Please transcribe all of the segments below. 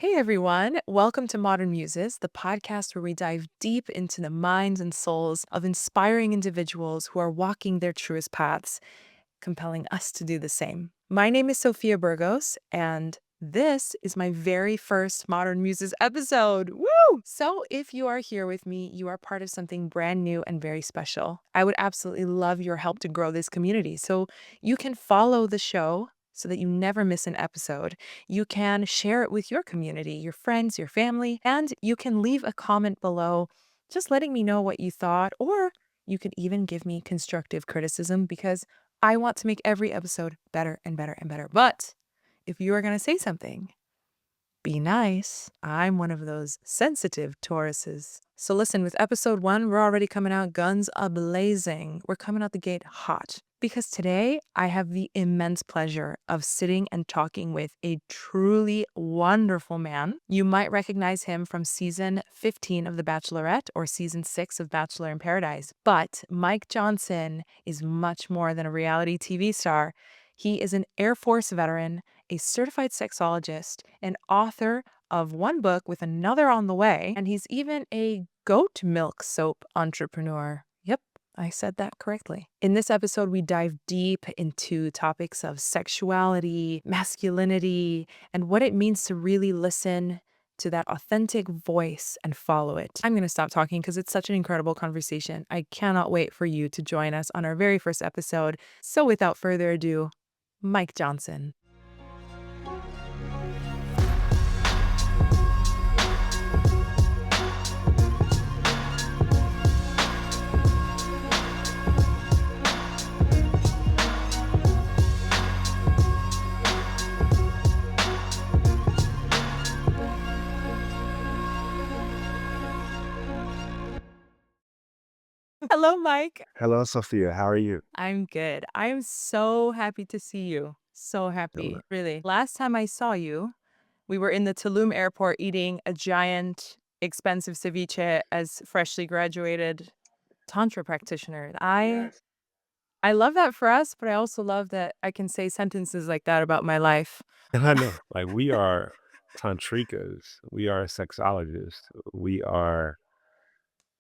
Hey everyone, welcome to Modern Muses, the podcast where we dive deep into the minds and souls of inspiring individuals who are walking their truest paths, compelling us to do the same. My name is Sophia Burgos, and this is my very first Modern Muses episode. Woo! So, if you are here with me, you are part of something brand new and very special. I would absolutely love your help to grow this community. So, you can follow the show so that you never miss an episode. You can share it with your community, your friends, your family, and you can leave a comment below just letting me know what you thought, or you can even give me constructive criticism because I want to make every episode better and better and better. But if you are going to say something, be nice. I'm one of those sensitive Tauruses. So listen, with episode 1, we're already coming out guns a-blazing. We're coming out the gate hot. Because today, I have the immense pleasure of sitting and talking with a truly wonderful man. You might recognize him from season 15 of The Bachelorette or season 6 of Bachelor in Paradise. But Mike Johnson is much more than a reality TV star. He is an Air Force veteran, a certified sexologist, an author of one book with another on the way, and he's even a goat milk soap entrepreneur. Yep, I said that correctly. In this episode, we dive deep into topics of sexuality, masculinity, and what it means to really listen to that authentic voice and follow it. I'm going to stop talking because it's such an incredible conversation. I cannot wait for you to join us on our very first episode. So without further ado, Mike Johnson. Hello, Mike. Hello, Sophia. How are you? I'm good. I'm so happy to see you. So happy, I'm really. Last time I saw you, we were in the Tulum airport eating a giant, expensive ceviche as freshly graduated tantra practitioner. Yes. I love that for us, but I also love that I can say sentences like that about my life. And I know, like, we are tantrikas, we are sexologists, we are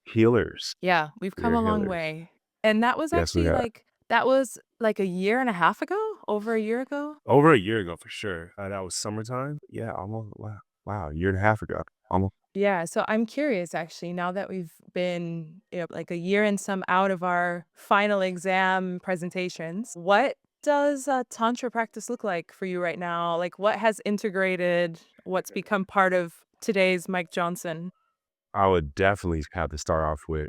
healers. Yeah, we've We come are a long healers. way. And that was Yes, we actually have. like a year and a half ago, over a year ago. Over a year ago, for sure. That was summertime. Yeah, almost. Wow, wow, a year and a half ago, almost. Yeah, so I'm curious actually, now that we've been, like a year and some out of our final exam presentations, what does tantra practice look like for you right now? Like what has integrated, what's become part of today's Mike Johnson? I would definitely have to start off with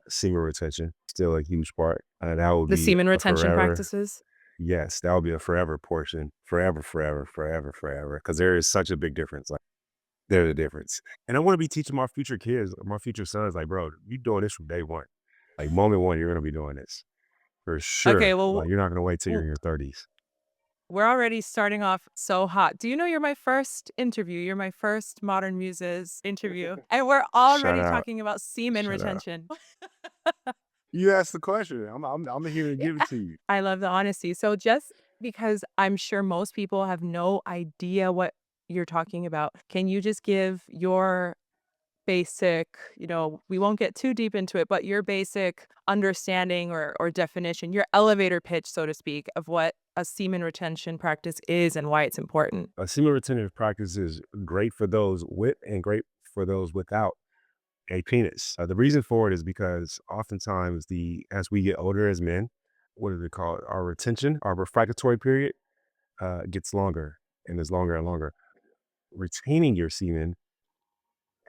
semen retention. Still a huge part. That would The be semen a retention forever. practices? Yes, that would be a forever portion. Forever, forever, forever, forever. Because there is such a big difference. There's a difference. And I wanna be teaching my future kids, my future sons, like, "Bro, you doing this from day one. Like, moment one, you're gonna be doing this for Okay, sure. well, Like, you're not gonna wait till you're w- in your 30s." we're already starting off so hot. Do you know you're my first interview? You're my first Modern Muses interview. And we're Shout already out. talking about semen Shout out. retention. You asked the question. I'm here to give it to you. I love the honesty. So just because I'm sure most people have no idea what you're talking about, can you just give your basic, we won't get too deep into it, but your basic understanding or definition, your elevator pitch, so to speak, of what a semen retention practice is and why it's important? A semen retentive practice is great for those with and great for those without a penis. The reason for it is because oftentimes as we get older as men, what do they call it? Our retention, our refractory period, gets longer and is longer and longer. Retaining your semen,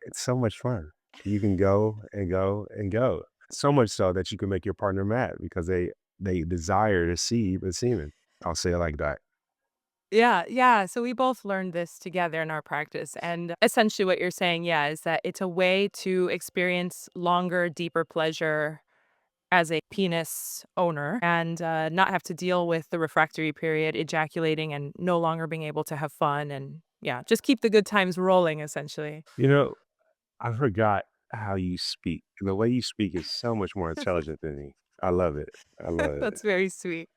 it's so much fun. You can go and go and go. So much so that you can make your partner mad because they desire to see the semen. I'll say it like that. Yeah, yeah. So we both learned this together in our practice. And essentially, what you're saying, yeah, is that it's a way to experience longer, deeper pleasure as a penis owner and not have to deal with the refractory period, ejaculating, and no longer being able to have fun. And yeah, just keep the good times rolling, essentially. You know, I forgot how you speak. The way you speak is so much more intelligent than me. I love it. I love it. That's very sweet.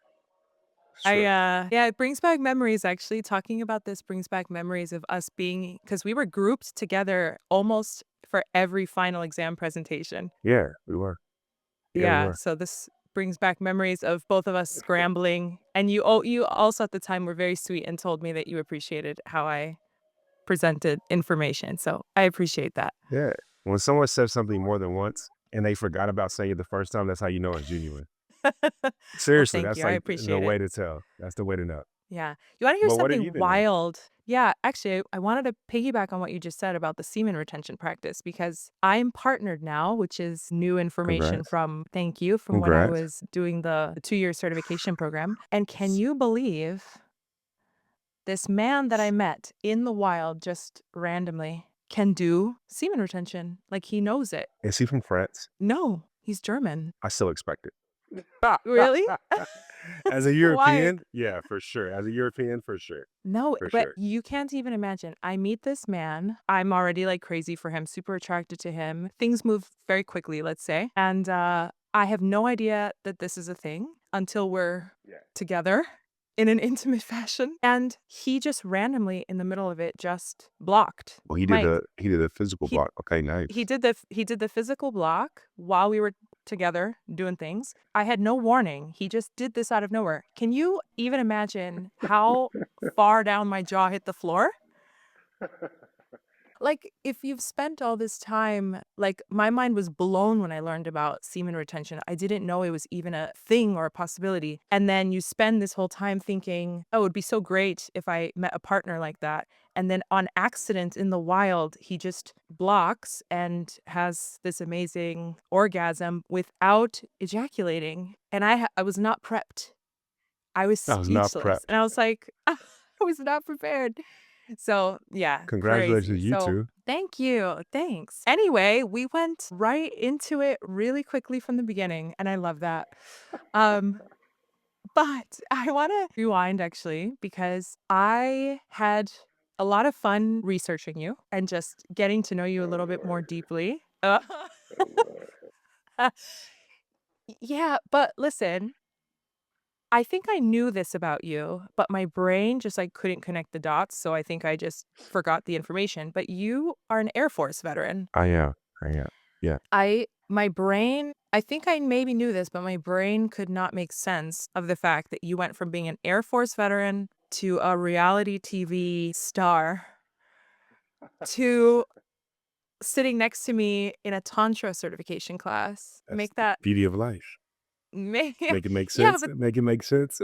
It's true. Yeah, it brings back memories actually. Talking about this brings back memories of us being because we were grouped together almost for every final exam presentation. Yeah, we were. Yeah, we Yeah, were. so this brings back memories of both of us scrambling, and you also at the time were very sweet and told me that you appreciated how I presented information, so I appreciate that. Yeah. When someone says something more than once and they forgot about saying it the first time, that's how you know it's genuine. Well, Seriously, thank that's you, I like the appreciate it. way to tell. That's the way to know. Yeah. You wanna hear But what have you something been doing? wild? Yeah, actually, I wanted to piggyback on what you just said about the semen retention practice because I'm partnered now, which is new information Congrats. from thank you, from when I Congrats. was doing the 2-year certification program, and can you believe this man that I met in the wild just randomly can do semen retention? Like, he knows it. Is he from France? No, he's German. I still expect it. Really? As a Why? European, yeah, for sure. As a European, for sure. No, For but sure. you can't even imagine. I meet this man. I'm already like crazy for him, super attracted to him. Things move very quickly, let's say. And I have no idea that this is a thing until we're Yeah. together in an intimate fashion. And he just randomly in the middle of it just blocked Well, my he did a physical he block. Okay, nice. he did the physical block while we were together doing things. I had no warning. He just did this out of nowhere. Can you even imagine how far down my jaw hit the floor? Like, if you've spent all this time like, my mind was blown when I learned about semen retention. I didn't know it was even a thing or a possibility, and then you spend this whole time thinking, "Oh, it'd be so great if I met a partner like that," and then on accident in the wild, he just blocks and has this amazing orgasm without ejaculating, and I was not prepped. I was I was not speechless, and prepped. I was like, I was not prepared. So, yeah, crazy. Congratulations, you So, two. thank you. Thanks. Anyway, we went right into it really quickly from the beginning, and I love that. Um, but I wanna rewind actually because I had a lot of fun researching you and just getting to know you a Oh little bit more Lord. deeply. Oh Lord. Yeah, but listen, I think I knew this about you, but my brain just, like, couldn't connect the dots, so I think I just forgot the information, but you are an Air Force veteran. I am. I am. Yeah. I think I maybe knew this, but my brain could not make sense of the fact that you went from being an Air Force veteran to a reality TV star to sitting next to me in a tantra certification class. That's Make the that beauty of life. make Make it make yeah, sense. but Make it make sense.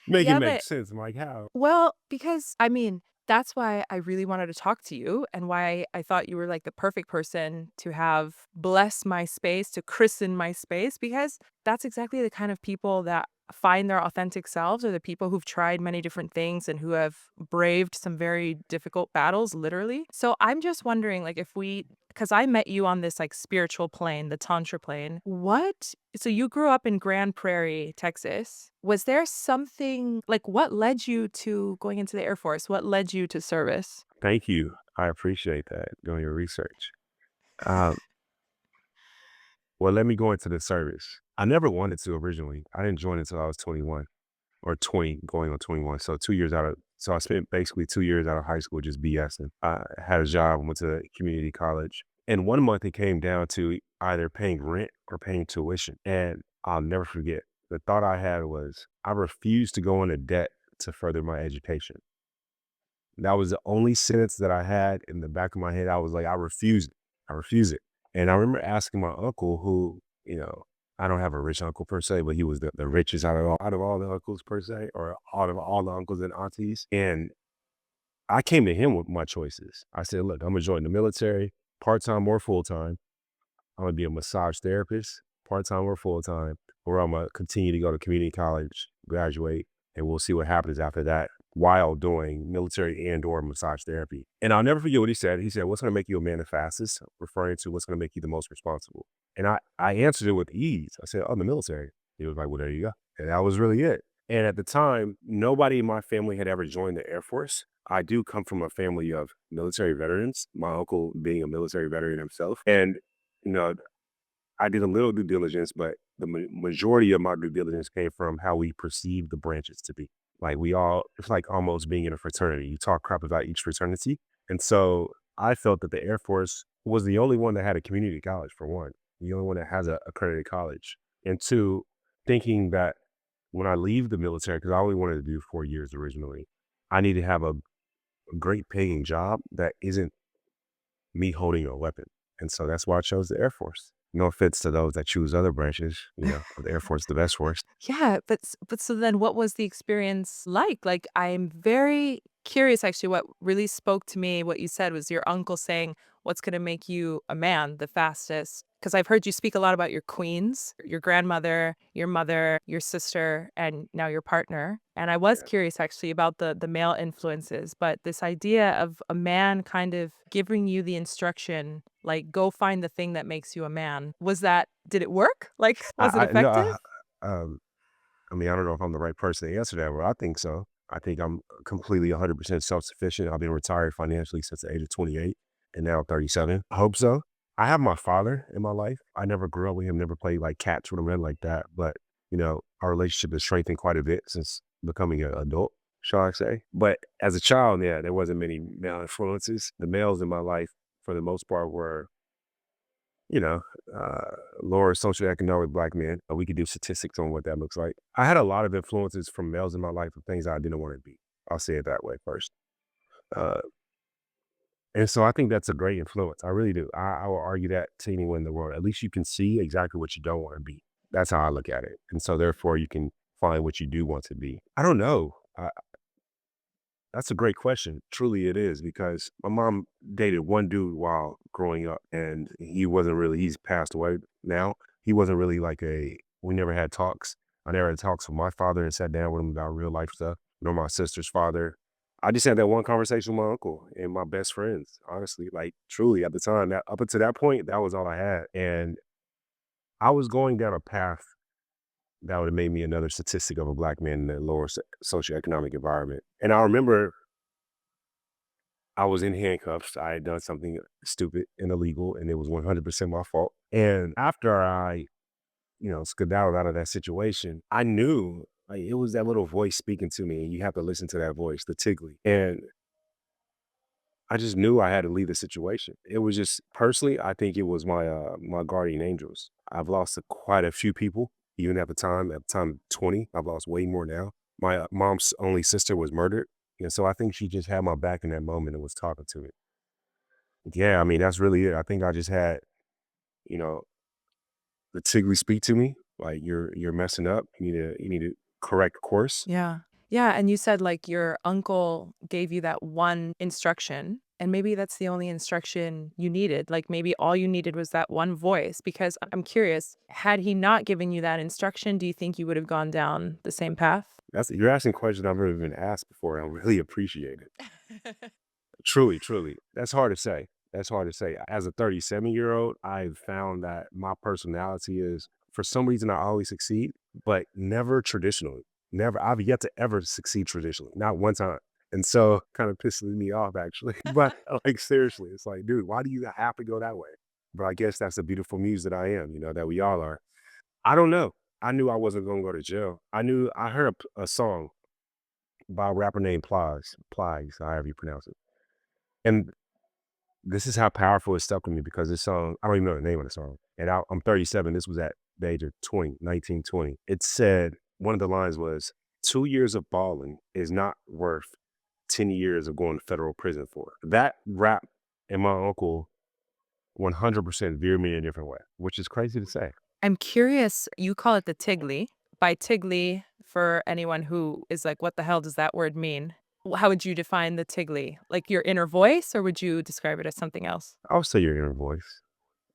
Make it yeah, make but sense. I'm like, how? well, because I mean, that's why I really wanted to talk to you and why I thought you were like the perfect person to have bless my space, to christen my space, because that's exactly the kind of people that find their authentic selves are the people who've tried many different things and who have braved some very difficult battles, literally. So I'm just wondering, like, if we because I met you on this like spiritual plane, the tantra plane. So you grew up in Grand Prairie, Texas. Was there something like what led you to going into the Air Force? What led you to service? Thank you. I appreciate that doing your research. Um, well, let me go into the service. I never wanted to originally. I didn't join until I was 21 or 20, going on 21. So 2 years out of, so I spent basically 2 years out of high school just BSing. I had a job, went to community college. And one month it came down to either paying rent or paying tuition. And I'll never forget, the thought I had was I refused to go into debt to further my education. That was the only sentence that I had in the back of my head. I was like, I refuse it. I refuse it. And I remember asking my uncle who, I don't have a rich uncle per se, but he was the richest out of all the uncles per se, or out of all the uncles and aunties. And I came to him with my choices. I said, look, I'm gonna join the military, part-time or full-time. I'm gonna be a massage therapist, part-time or full-time, or I'm gonna continue to go to community college, graduate, and we'll see what happens after that while doing military and or massage therapy. And I'll never forget what he said. He said, what's gonna make you a man of fastest? Referring to what's gonna make you the most responsible. And I answered it with ease. I said, oh, the military. He was like, well, there you go. And that was really it. And at the time, nobody in my family had ever joined the Air Force. I do come from a family of military veterans, my uncle being a military veteran himself. And you know, I did a little due diligence, but the majority of my due diligence came from how we perceive the branches to be. Like we all, it's like almost being in a fraternity. You talk crap about each fraternity. And so I felt that the Air Force was the only one that had a community college, for one, the only one that has a accredited college. And two, thinking that when I leave the military, because I only wanted to do 4 years originally, I need to have a great paying job that isn't me holding a weapon. And so that's why I chose the Air Force. No offense to those that choose other branches, of the Air Force, the best force. Yeah, but so then what was the experience like? Like, I'm very curious actually what really spoke to me, what you said was your uncle saying, "What's gonna make you a man the fastest?" Because I've heard you speak a lot about your queens, your grandmother, your mother, your sister, and now your partner. And I was Yeah. curious actually about the male influences, but this idea of a man kind of giving you the instruction, like, "Go find the thing that makes you a man." Did it work? Like, was it I no, effective? um, I mean, I don't know if I'm the right person to answer that, but I think so. I think I'm completely 100% self-sufficient. I've been retired financially since the age of 28 and now 37. I hope so. I have my father in my life. I never grew up with him, never played like cats with him, nothing like that. But, our relationship has strengthened quite a bit since becoming an adult, shall I say. But as a child, yeah, there wasn't many male influences. The males in my life, for the most part, were you know, uh, lower socioeconomic black men. We could do statistics on what that looks like. I had a lot of influences from males in my life of things I didn't want to be. I'll say it that way first. Uh, and so I think that's a great influence. I really do. I will argue that to anyone in the world. At least you can see exactly what you don't want to be. That's how I look at it. And so therefore you can find what you do want to be. I don't know. That's a great question. Truly it is because my mom dated one dude while growing up and he's passed away now. He wasn't really we never had talks. I never had talks with my father and sat down with him about real life stuff, nor my sister's father. I just had that one conversation with my uncle and my best friends, honestly, like truly at the time that up until that point, that was all I had. And I was going down a path that would have made me another statistic of a black man in a lower socioeconomic environment. And I remember I was in handcuffs. I had done something stupid and illegal, and it was 100% my fault. And after I, skedaddled out of that situation, I knew like it was that little voice speaking to me, and you have to listen to that voice, the tiggly. And I just knew I had to leave the situation. It was just personally, I think it was my guardian angels. I've lost quite a few people, even at the time 20. I've lost way more now. My mom's only sister was murdered. And so I think she just had my back in that moment and was talking to me. Yeah, I mean, that's really it. I think I just had, you know, the Tigly speak to me, like you're messing up. You need to correct course. Yeah. Yeah, and you said, like, your uncle gave you that one instruction, and maybe that's the only instruction you needed, like, maybe all you needed was that one voice, because I'm curious, had he not given you that instruction, do you think you would have gone down the same path? You're asking questions I've never been asked before. And I really appreciate it. Truly, truly. That's hard to say. That's hard to say. As a 37-year-old, I've found that my personality is for some reason I always succeed, but never traditionally. Never. I've yet to ever succeed traditionally. Not one time. And so kind of pisses me off actually. But like seriously, it's like, dude, why do you have to go that way? But I guess that's the beautiful muse that I am, that we all are. I don't know. I knew I wasn't gonna go to jail. I heard a song by a rapper named Plies, however you pronounce it. And this is how powerful it stuck with me because this song, I don't even know the name of the song. And I'm 37. This was at the age of 20, 19, 20. It said, one of the lines was, 2 years of balling is not worth 10 years of going to federal prison for. That rap and my uncle 100% veered me in a different way, which is crazy to say. I'm curious, you call it the Tigly. By Tigly, for anyone who is like, "What the hell does that word mean?" How would you define the Tigly? Like, your inner voice, or would you describe it as something else? I'll say your inner voice.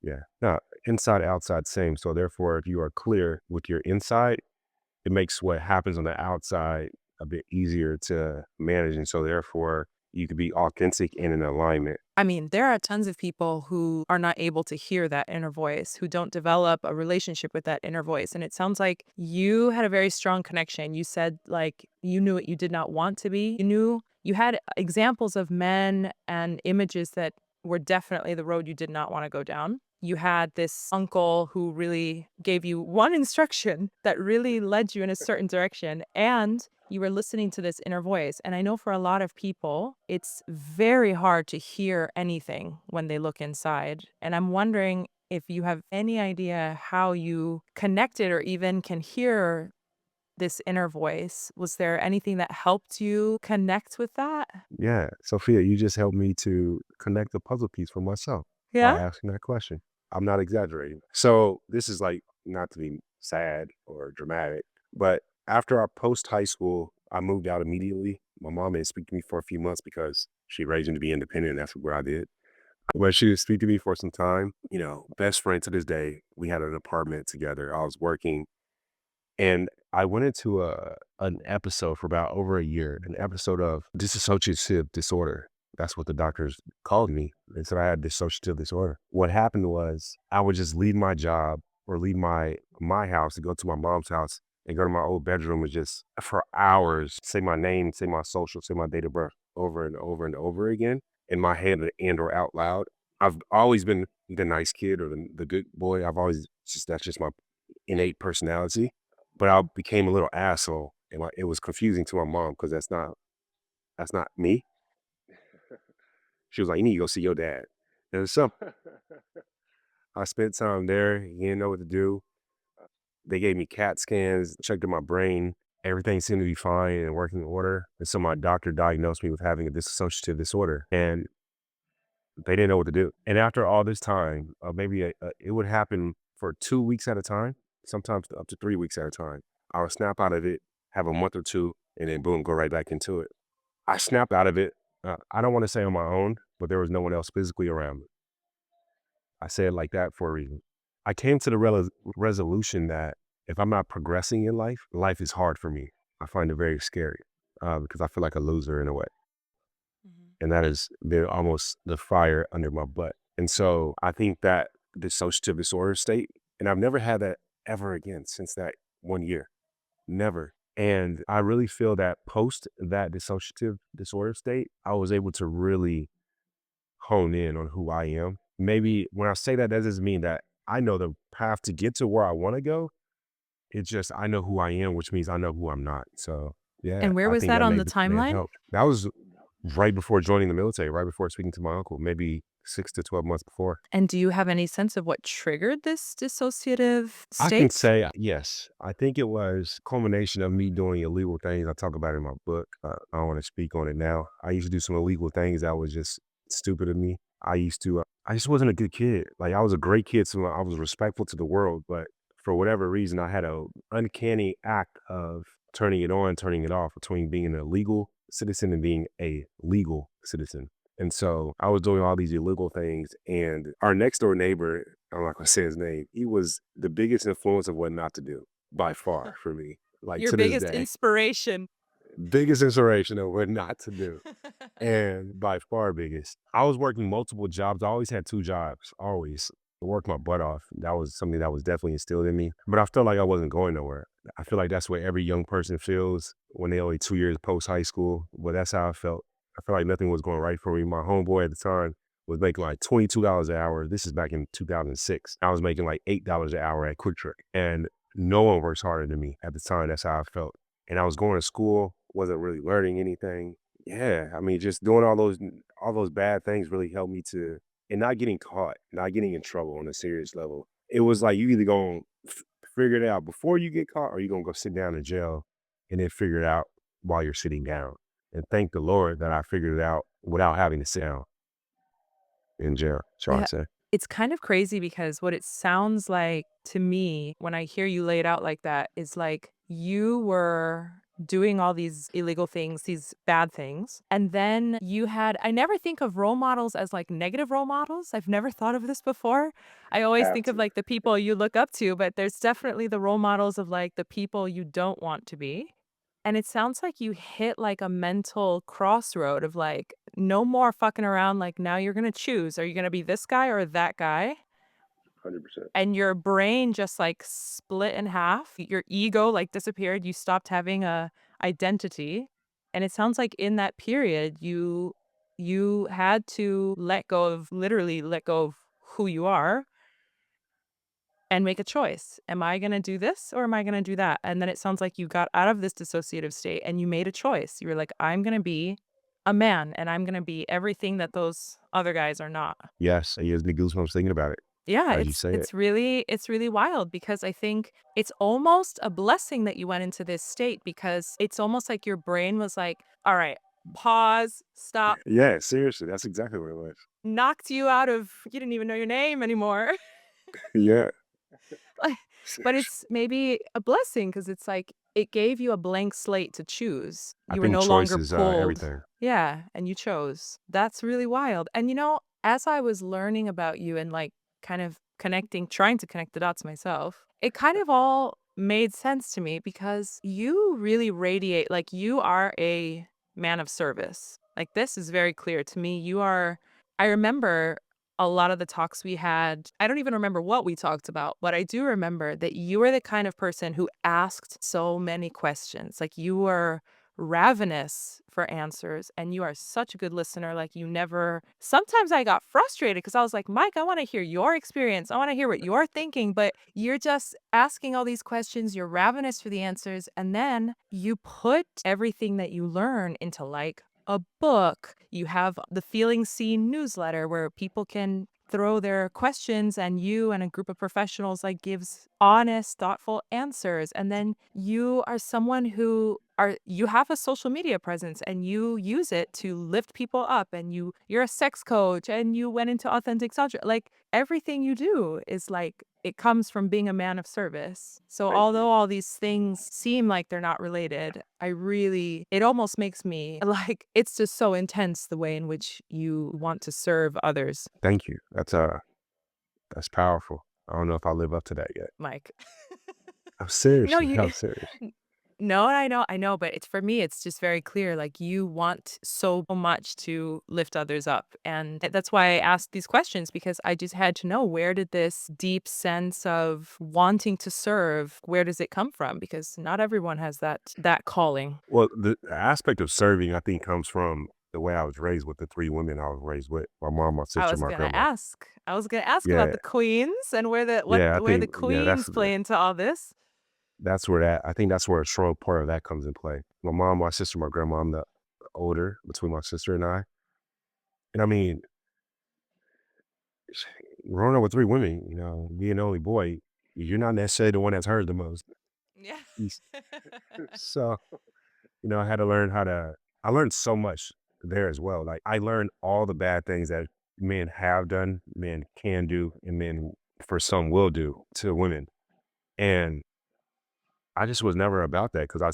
Yeah. No, inside, outside, same. So therefore, if you are clear with your inside, it makes what happens on the outside a bit easier to manage. And so therefore, you could be authentic and in alignment. I mean, there are tons of people who are not able to hear that inner voice, who don't develop a relationship with that inner voice. And it sounds like you had a very strong connection. You said, like, you knew what you did not want to be. You had examples of men and images that were definitely the road you did not want to go down. you had this uncle who really gave you one instruction that really led you in a certain direction, and you were listening to this inner voice. And I know for a lot of people, it's very hard to hear anything when they look inside. And I'm wondering if you have any idea how you connected or even can hear this inner voice. Was there anything that helped you connect with that? Yeah, Sophia, you just helped me to connect the puzzle piece for myself Yeah? by asking that question. I'm not exaggerating. So this is like not to be sad or dramatic, but after I post high school, I moved out immediately. My mom didn't speak to me for a few months because she raised me to be independent. And that's what I did. But she would speak to me for some time. Best friend to this day. We had an apartment together. I was working and I went into an episode for about over a year, an episode of dissociative disorder. That's what the doctors called me. They said I had dissociative disorder. What happened was I would just leave my job or leave my house to go to my mom's house and go to my old bedroom and just for hours say my name, say my social, say my date of birth over and over and over again in my head and or out loud. I've always been the nice kid or the good boy. I've always just that's just my innate personality, but I became a little asshole, and it was confusing to my mom because that's not me. She was like, "You need to go see your dad." And so I spent time there. He didn't know what to do. They gave me CAT scans, checked in my brain. Everything seemed to be fine and working in order. And so my doctor diagnosed me with having a dissociative disorder, and they didn't know what to do. And after all this time, maybe it would happen for 2 weeks at a time, sometimes up to 3 weeks at a time. I would snap out of it, have a month or two, and then boom, go right back into it. I snapped out of it. I don't want to say on my own, but there was no one else physically around me. I say it like that for a reason. I came to the resolution that if I'm not progressing in life, life is hard for me. I find it very scary because I feel like a loser in a way. Mhm. And that is almost the fire under my butt. And so I think that dissociative disorder state, and I've never had that ever again since that 1 year, never. And I really feel that post that dissociative disorder state, I was able to really hone in on who I am. Maybe when I say that, that doesn't mean that I know the path to get to where I want to go. It's just I know who I am, which means I know who I'm not. So yeah, And where I was think that that on the may have timeline? helped. That was right before joining the military, right before speaking to my uncle, maybe 6 to 12 months before. And do you have any sense of what triggered this dissociative I can state? say yes. I think it was culmination of me doing illegal things. I talk about it in my book. I don't want to speak on it now. I used to do some illegal things that was just stupid of me. I just wasn't a good kid. Like I was a great kid, so I was respectful to the world, but for whatever reason, I had a uncanny act of turning it on, turning it off between being an illegal citizen and being a legal citizen. And so I was doing all these illegal things. And our next door neighbor, I'm not gonna say his name, he was the biggest influence of what not to do by far for me. Like Your to this biggest day, inspiration. biggest inspiration of what not to do. And by far biggest. I was working multiple jobs. I always had 2 jobs, always. I worked my butt off. That was something that was definitely instilled in me, but I felt like I wasn't going nowhere. I feel like that's what every young person feels when they only 2 years post high school, but that's how I felt. I felt like nothing was going right for me. My homeboy at the time was making like $22 an hour. This is back in 2006. I was making like $8 an hour at Quick Trip, and no one works harder than me at the time. That's how I felt. And I was going to school, wasn't really learning anything. Yeah, I mean, just doing all those bad things really helped me to and not getting caught, not getting in trouble on a serious level. It was like you either gonna figure it out before you get caught, or you're gonna go sit down in jail and then figure it out while you're sitting down. And thank the Lord that I figured it out without having to sit down in jail, shall I Yeah. say. It's kind of crazy because what it sounds like to me when I hear you lay it out like that is like you were doing all these illegal things, these bad things. And then you had, I never think of role models as like negative role models. I've never thought of this before. I always Have think of to. like the people you look up to, but there's definitely the role models of like the people you don't want to be. And it sounds like you hit like a mental crossroad of like, no more fucking around. Like, now you're going to choose. Are you going to be this guy or that guy? 100%. And your brain just like split in half. Your ego like disappeared. You stopped having a identity. And it sounds like in that period, you had to let go of literally let go of who you are and make a choice. Am I going to do this or am I going to do that? And then it sounds like you got out of this dissociative state and you made a choice. You were like, I'm going to be a man and I'm going to be everything that those other guys are not. Yes, it gives me goosebumps thinking about it Yeah, as you say it. it's really wild because I think it's almost a blessing that you went into this state because it's almost like your brain was like, "All right, pause, stop," Yeah, seriously, that's exactly what it was. knocked you out of you didn't even know your name anymore. Yeah, Like, but it's maybe a blessing because it's like it gave you a blank slate to choose. I You were think no choice longer is pulled. everything. Yeah, and you chose. That's really wild. And, as I was learning about you and, like, kind of trying to connect the dots myself, it kind of all made sense to me because you really radiate like, you are a man of service. Like, this is very clear to me. I remember a lot of the talks we had, I don't even remember what we talked about, but I do remember that you were the kind of person who asked so many questions. Like you were ravenous for answers and you are such a good listener. Like you never, sometimes I got frustrated because I was like, Mike, I want to hear your experience. I want to hear what you're thinking, but you're just asking all these questions. You're ravenous for the answers. And then you put everything that you learn into like a book. You have the Feeling Seen newsletter where people can throw their questions and you and a group of professionals like gives honest, thoughtful answers. And then you are someone you have a social media presence and you use it to lift people up and you're a sex coach and you went into authentic tantra. Like everything you do is like it comes from being a man of service. So Thank you. although all these things seem like they're not related, it almost makes me like it's just so intense the way in which you want to serve others, Thank you. That's powerful. I don't know if I'll live up to that yet. Mike. I'm No, seriously, you I'm serious. N no, I know, but it's for me, it's just very clear, like, you want so much to lift others up, and that's why I asked these questions because I just had to know where did this deep sense of wanting to serve, where does it come from? Because not everyone has that calling. Well, the aspect of serving, I think, comes from the way I was raised with the 3 women I was raised with, my mom, my I sister, was my gonna grandma. ask. I was gonna ask about Yeah, the queens and yeah, I where the think yeah, queens play into all this. I think that's where a strong part of that comes in play. My mom, my sister, my grandma, I'm the older between my sister and I. And I mean, growing up with 3 women, being the only boy, you're not necessarily the one that's heard the most. Yeah. He's so, I had to learn I learned so much there as well. Like, I learned all the bad things that men have done, men can do, and men, for some, will do to women. And I just was never about that because I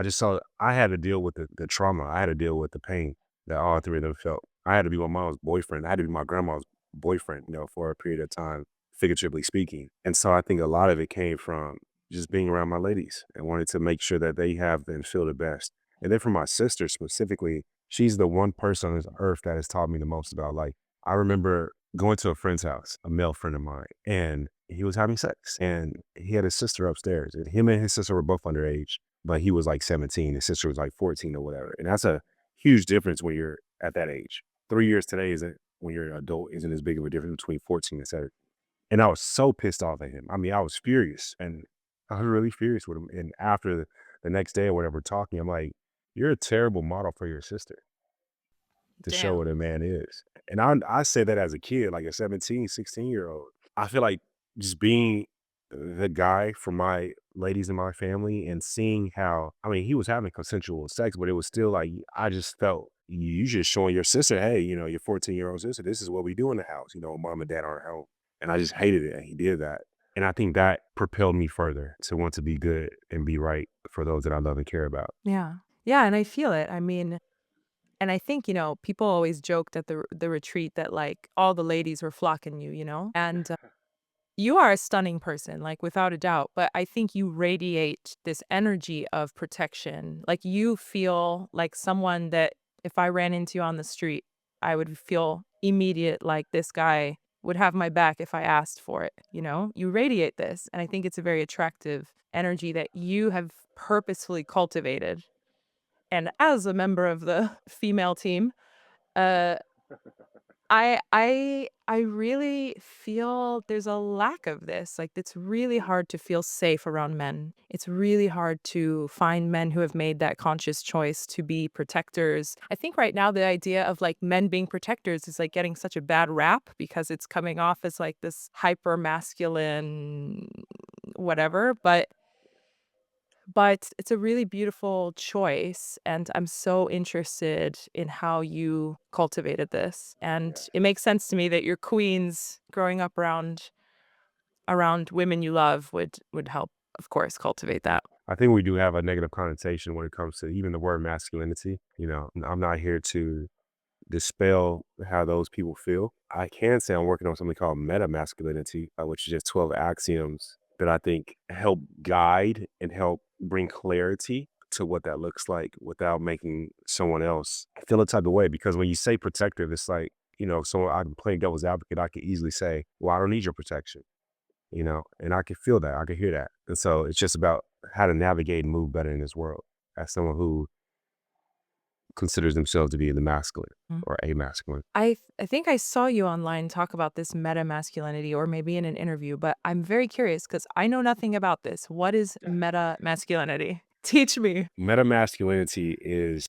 just saw I had to deal with the trauma. I had to deal with the pain that all 3 of them felt. I had to be my mom's boyfriend. I had to be my grandma's boyfriend, for a period of time, figuratively speaking. And so I think a lot of it came from just being around my ladies and wanting to make sure that they have and feel the best. And then for my sister specifically, she's the one person on this earth that has taught me the most about life. I remember going to a friend's house, a male friend of mine, and he was having sex and he had his sister upstairs and him and his sister were both underage, but he was like 17, his sister was like 14 or whatever. And that's a huge difference when you're at that age. 3 years today isn't when you're an adult isn't as big of a difference between 14 and 7. And I was so pissed off at him. I mean, I was furious and I was really furious with him. And after the next day or whatever talking, I'm like, you're a terrible model for your sister to show what Damn. a man is. And I say that as a kid, like a 17, 16-year-old. I feel like just being the guy for my ladies in my family and seeing how, I mean, he was having consensual sex, but it was still like, I just felt you just showing your sister, hey, your 14-year-old sister, this is what we do in the house, mom and dad aren't home. And I just hated it. And he did that. And I think that propelled me further to want to be good and be right for those that I love and care about. Yeah. Yeah, and I feel it. I mean, and I think, people always joked at the retreat that, like, all the ladies were flocking you, you know? And, you are a stunning person, like, without a doubt, but I think you radiate this energy of protection. Like, you feel like someone that if I ran into you on the street, I would feel immediate, like, this guy would have my back if I asked for it, you know? You radiate this, and I think it's a very attractive energy that you have purposefully cultivated. And as a member of the female team, uh, I really feel there's a lack of this. Like, it's really hard to feel safe around men. It's really hard to find men who have made that conscious choice to be protectors. I think right now the idea of, like, men being protectors is, like, getting such a bad rap because it's coming off as, like, this hyper masculine whatever, but it's a really beautiful choice, and I'm so interested in how you cultivated this, and it makes sense to me that your queens growing up around women you love would help, of course, cultivate that. I think we do have a negative connotation when it comes to even the word masculinity. I'm not here to dispel how those people feel. I can say I'm working on something called meta-masculinity, which is just 12 axioms that I think help guide and help bring clarity to what that looks like without making someone else feel a type of way. Because when you say protective, it's like, so I'm playing devil's advocate. I could easily say, well, I don't need your protection, and I can feel that. I can hear that. And so it's just about how to navigate and move better in this world as someone who considers themselves to be in the masculine or a masculine. I think I saw you online talk about this meta masculinity or maybe in an interview, but I'm very curious because I know nothing about this. What is meta masculinity? Teach me. Meta masculinity is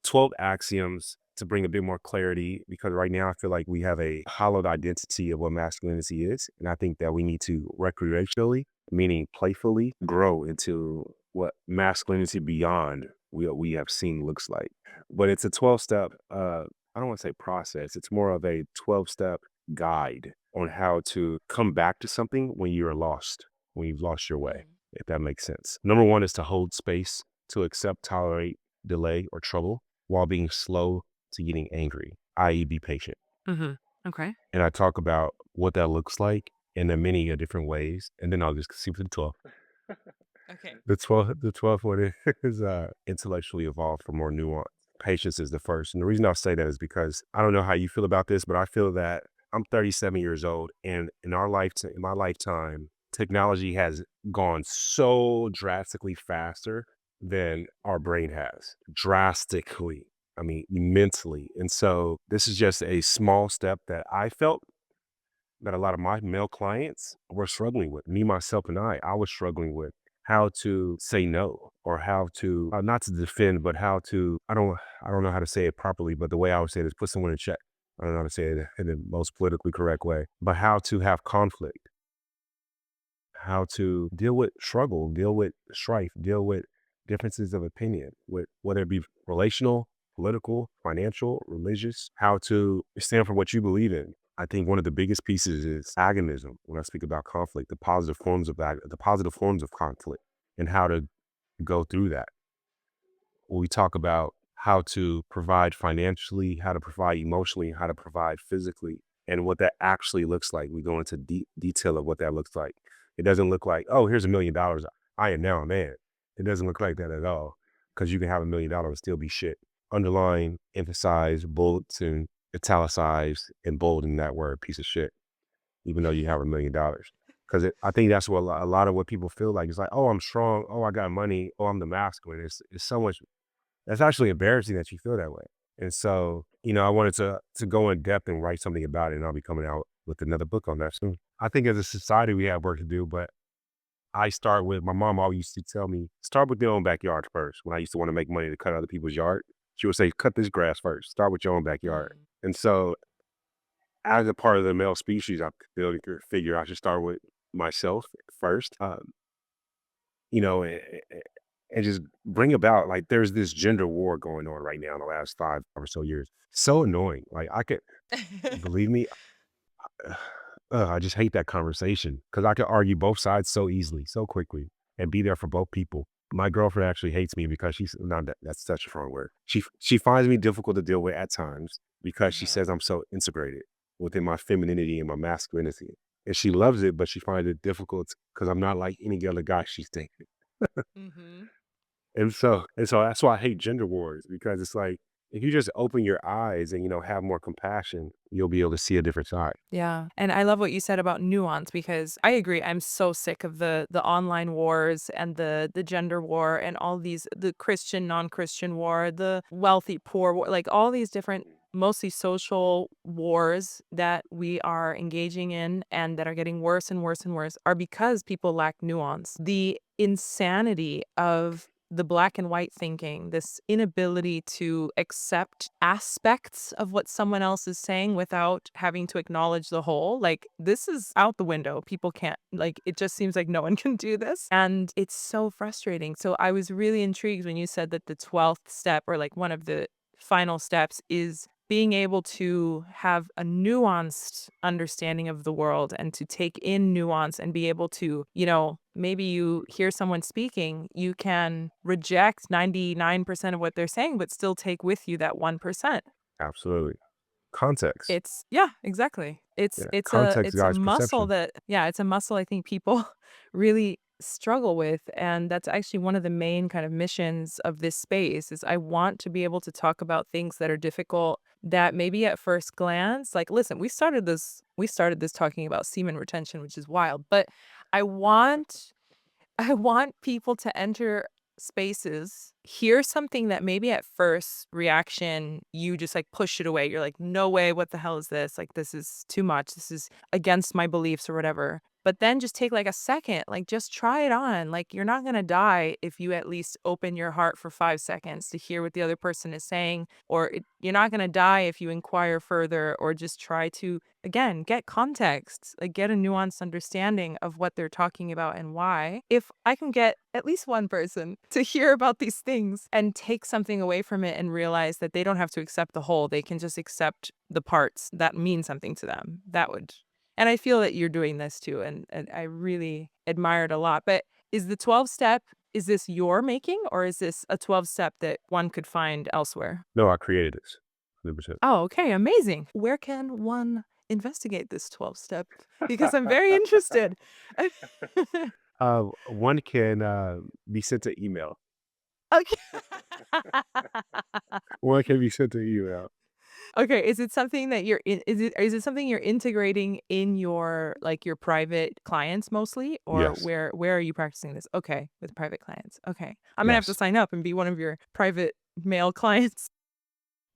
12 axioms to bring a bit more clarity because right now I feel like we have a hollowed identity of what masculinity is. And I think that we need to recreationally, meaning playfully, grow into what masculinity beyond we have seen looks like. But it's a 12-step, I don't want to say process, it's more of a 12-step guide on how to come back to something when you're lost, when you've lost your way, Mhm. if that makes sense. Number one is to hold space, to accept, tolerate, delay, or trouble while being slow to getting angry, i.e., be patient. Mhm. Okay. And I talk about what that looks like in the many different ways. And then I'll just see for the 12. Okay. The 12th one is intellectually evolved for more nuance. Patience is the first. And the reason I'll say that is because I don't know how you feel about this, but I feel that I'm 37 years old. And in my lifetime, technology has gone so drastically faster than our brain has. Drastically. I mean, immensely. And so this is just a small step that I felt that a lot of my male clients were struggling with. Me, myself, and I was struggling with how to say no or how to not to defend, but how to I don't know how to say it properly, but the way I would say it is put someone in check. I don't know how to say it in the most politically correct way, but how to have conflict, how to deal with struggle, deal with strife, deal with differences of opinion, with whether it be relational, political, financial, religious, how to stand for what you believe in. I think one of the biggest pieces is agonism. When I speak about conflict, the positive forms of conflict, and how to go through that. When we talk about how to provide financially, how to provide emotionally, how to provide physically, and what that actually looks like. We go into detail of what that looks like. It doesn't look like, oh, here's $1 million. I am now a man. It doesn't look like that at all because you can have $1 million and still be shit. Underline, emphasize, bullets, and italicize and bold in that word, piece of shit, even though you have $1 million. Because I think that's what a lot of what people feel like. It's like, oh, I'm strong. Oh, I got money. Oh, I'm the masculine. It's so much that's actually embarrassing that you feel that way. And so, I wanted to go in depth and write something about it, and I'll be coming out with another book on that soon. I think as a society we have work to do, but I start with my mom always used to tell me, start with your own backyard first. When I used to want to make money to cut other people's yard, she would say, cut this grass first. Start with your own backyard. Mm. And so as a part of the male species, I figure I should start with myself first. You know, and, and just bring about like there's this gender war going on right now in the last 5 or so years. So annoying. Like I could believe me, I just hate that conversation because I could argue both sides so easily, so quickly, and be there for both people. My girlfriend actually hates me because she's not that, that's such a strong word. She finds me difficult to deal with at times because she Uh-huh. says I'm so integrated within my femininity and my masculinity. And she loves it, but she finds it difficult because I'm not like any other guy she's dated. Mhm. And so that's why I hate gender wars because it's like, if you just open your eyes and, have more compassion, you'll be able to see a different side. Yeah, and I love what you said about nuance because I agree, I'm so sick of the online wars and the gender war and all these the Christian, non-Christian war, the wealthy, poor war, like all these different mostly social wars that we are engaging in and that are getting worse and worse and worse are because people lack nuance. The insanity of the black and white thinking, this inability to accept aspects of what someone else is saying without having to acknowledge the whole. Like, this is out the window. People can't, like, it just seems like no one can do this. And it's so frustrating. So I was really intrigued when you said that the 12th step, or like one of the final steps, is being able to have a nuanced understanding of the world and to take in nuance and be able to, maybe you hear someone speaking, you can reject 99% of what they're saying, but still take with you that 1%. Absolutely. Context. It's yeah, exactly. It's Yeah. it's a Context it's a guides muscle perception. that yeah, it's a muscle I think people really struggle with, and that's actually one of the main kind of missions of this space is I want to be able to talk about things that are difficult that maybe at first glance, like listen, we started this talking about semen retention, which is wild, but I want I want people to enter spaces, hear something that maybe at first reaction, you just like push it away. You're like, no way, what the hell is this? Like, this is too much. This is against my beliefs or whatever. But then just take like a second, like just try it on. Like, you're not going to die if you at least open your heart for 5 seconds to hear what the other person is saying, or you're not going to die if you inquire further or just try to again, get context, like get a nuanced understanding of what they're talking about and why. If I can get at least one person to hear about these things and take something away from it and realize that they don't have to accept the whole, they can just accept the parts that mean something to them. That would, and I feel that you're doing this too. And I really admire it a lot. But is the 12 step, is this your making or is this a 12 step that one could find elsewhere? No, I created this. 100%. Oh, okay, amazing. Where can one investigate this 12 step? Because I'm very interested. One can be sent to email. Okay. One can be sent to email. Okay, is it something that is it something you're integrating in your, like, your private clients mostly, or Yes. where are you practicing this? Okay, with private clients. Okay. I'm gonna have to Yes. sign up and be one of your private male clients.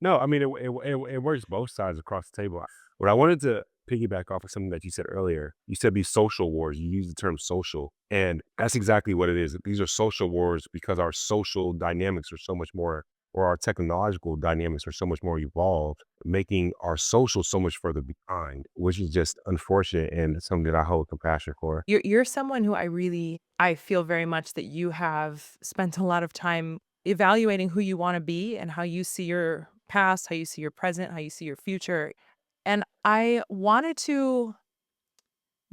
No, I mean, it works both sides across the table. What I wanted to piggyback off of something that you said earlier, you said these social wars, you use the term social, and that's exactly what it is. These are social wars because our social dynamics are so much more, or our technological dynamics are so much more evolved, making our social so much further behind, which is just unfortunate and something that I hold compassion for. You're someone who I feel very much that you have spent a lot of time evaluating who you wanna be and how you see your past, how you see your present, how you see your future, and I wanted to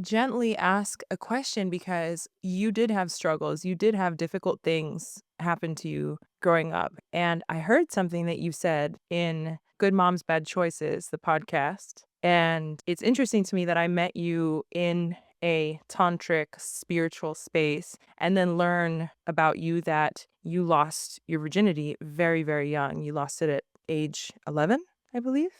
gently ask a question because you did have struggles, you did have difficult things happen to you growing up, and I heard something that you said in Good Moms, Bad Choices, the podcast, and it's interesting to me that I met you in a tantric spiritual space and then learn about you that you lost your virginity very, very young. You lost it at age 11, I believe.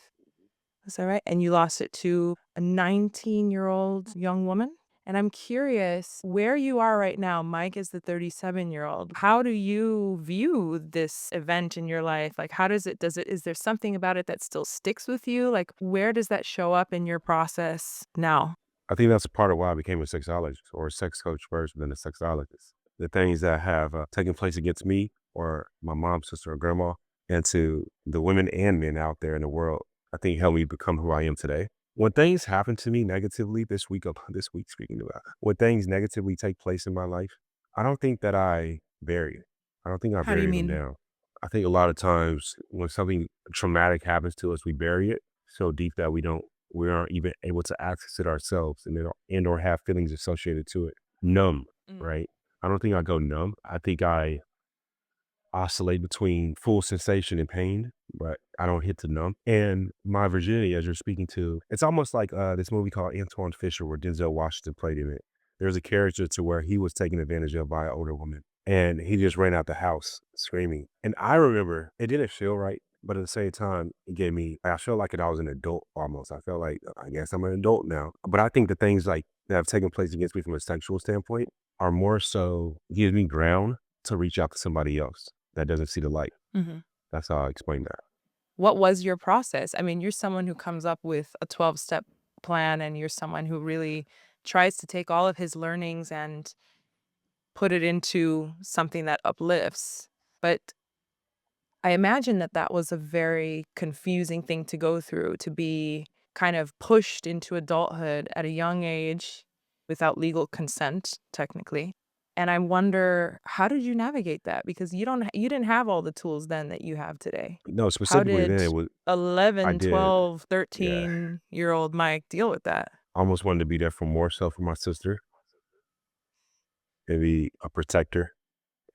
Is that right? And you lost it to a 19-year-old young woman? And I'm curious where you are right now. Mike is the 37-year-old. How do you view this event in your life? Like, how is there something about it that still sticks with you? Like, where does that show up in your process now? I think that's a part of why I became a sexologist or a sex coach first, then a sexologist. The things that have taken place against me or my mom, sister, or grandma, and to the women and men out there in the world, I think helped me become who I am today. When things happen to me negatively this week speaking about when things negatively take place in my life, I don't think that I bury it. I don't think I How do you bury them mean? down. I think a lot of times when something traumatic happens to us, we bury it so deep that we aren't even able to access it ourselves and or have feelings associated to it. Numb, Mm. right? I don't think I go numb. I think I oscillate between full sensation and pain, but I don't hit the numb. And my virginity, as you're speaking to, it's almost like this movie called Antoine Fisher where Denzel Washington played in it. There's a character to where he was taken advantage of by an older woman and he just ran out the house screaming. And I remember it didn't feel right, but at the same time, it gave me, I felt like I was an adult almost. I felt like, I guess I'm an adult now. But I think the things like that have taken place against me from a sexual standpoint are more so gives me ground to reach out to somebody else that doesn't see the light. Mhm. That's how I explain that. What was your process? I mean, you're someone who comes up with a 12-step plan, and you're someone who really tries to take all of his learnings and put it into something that uplifts. But I imagine that that was a very confusing thing to go through, to be kind of pushed into adulthood at a young age without legal consent, technically. And I wonder, how did you navigate that? Because you didn't have all the tools then that you have today. No, How specifically then did it was I 11, did. 12, Yeah. 13-year-old Mike deal with that? I almost wanted to be there for more so for my sister and be a protector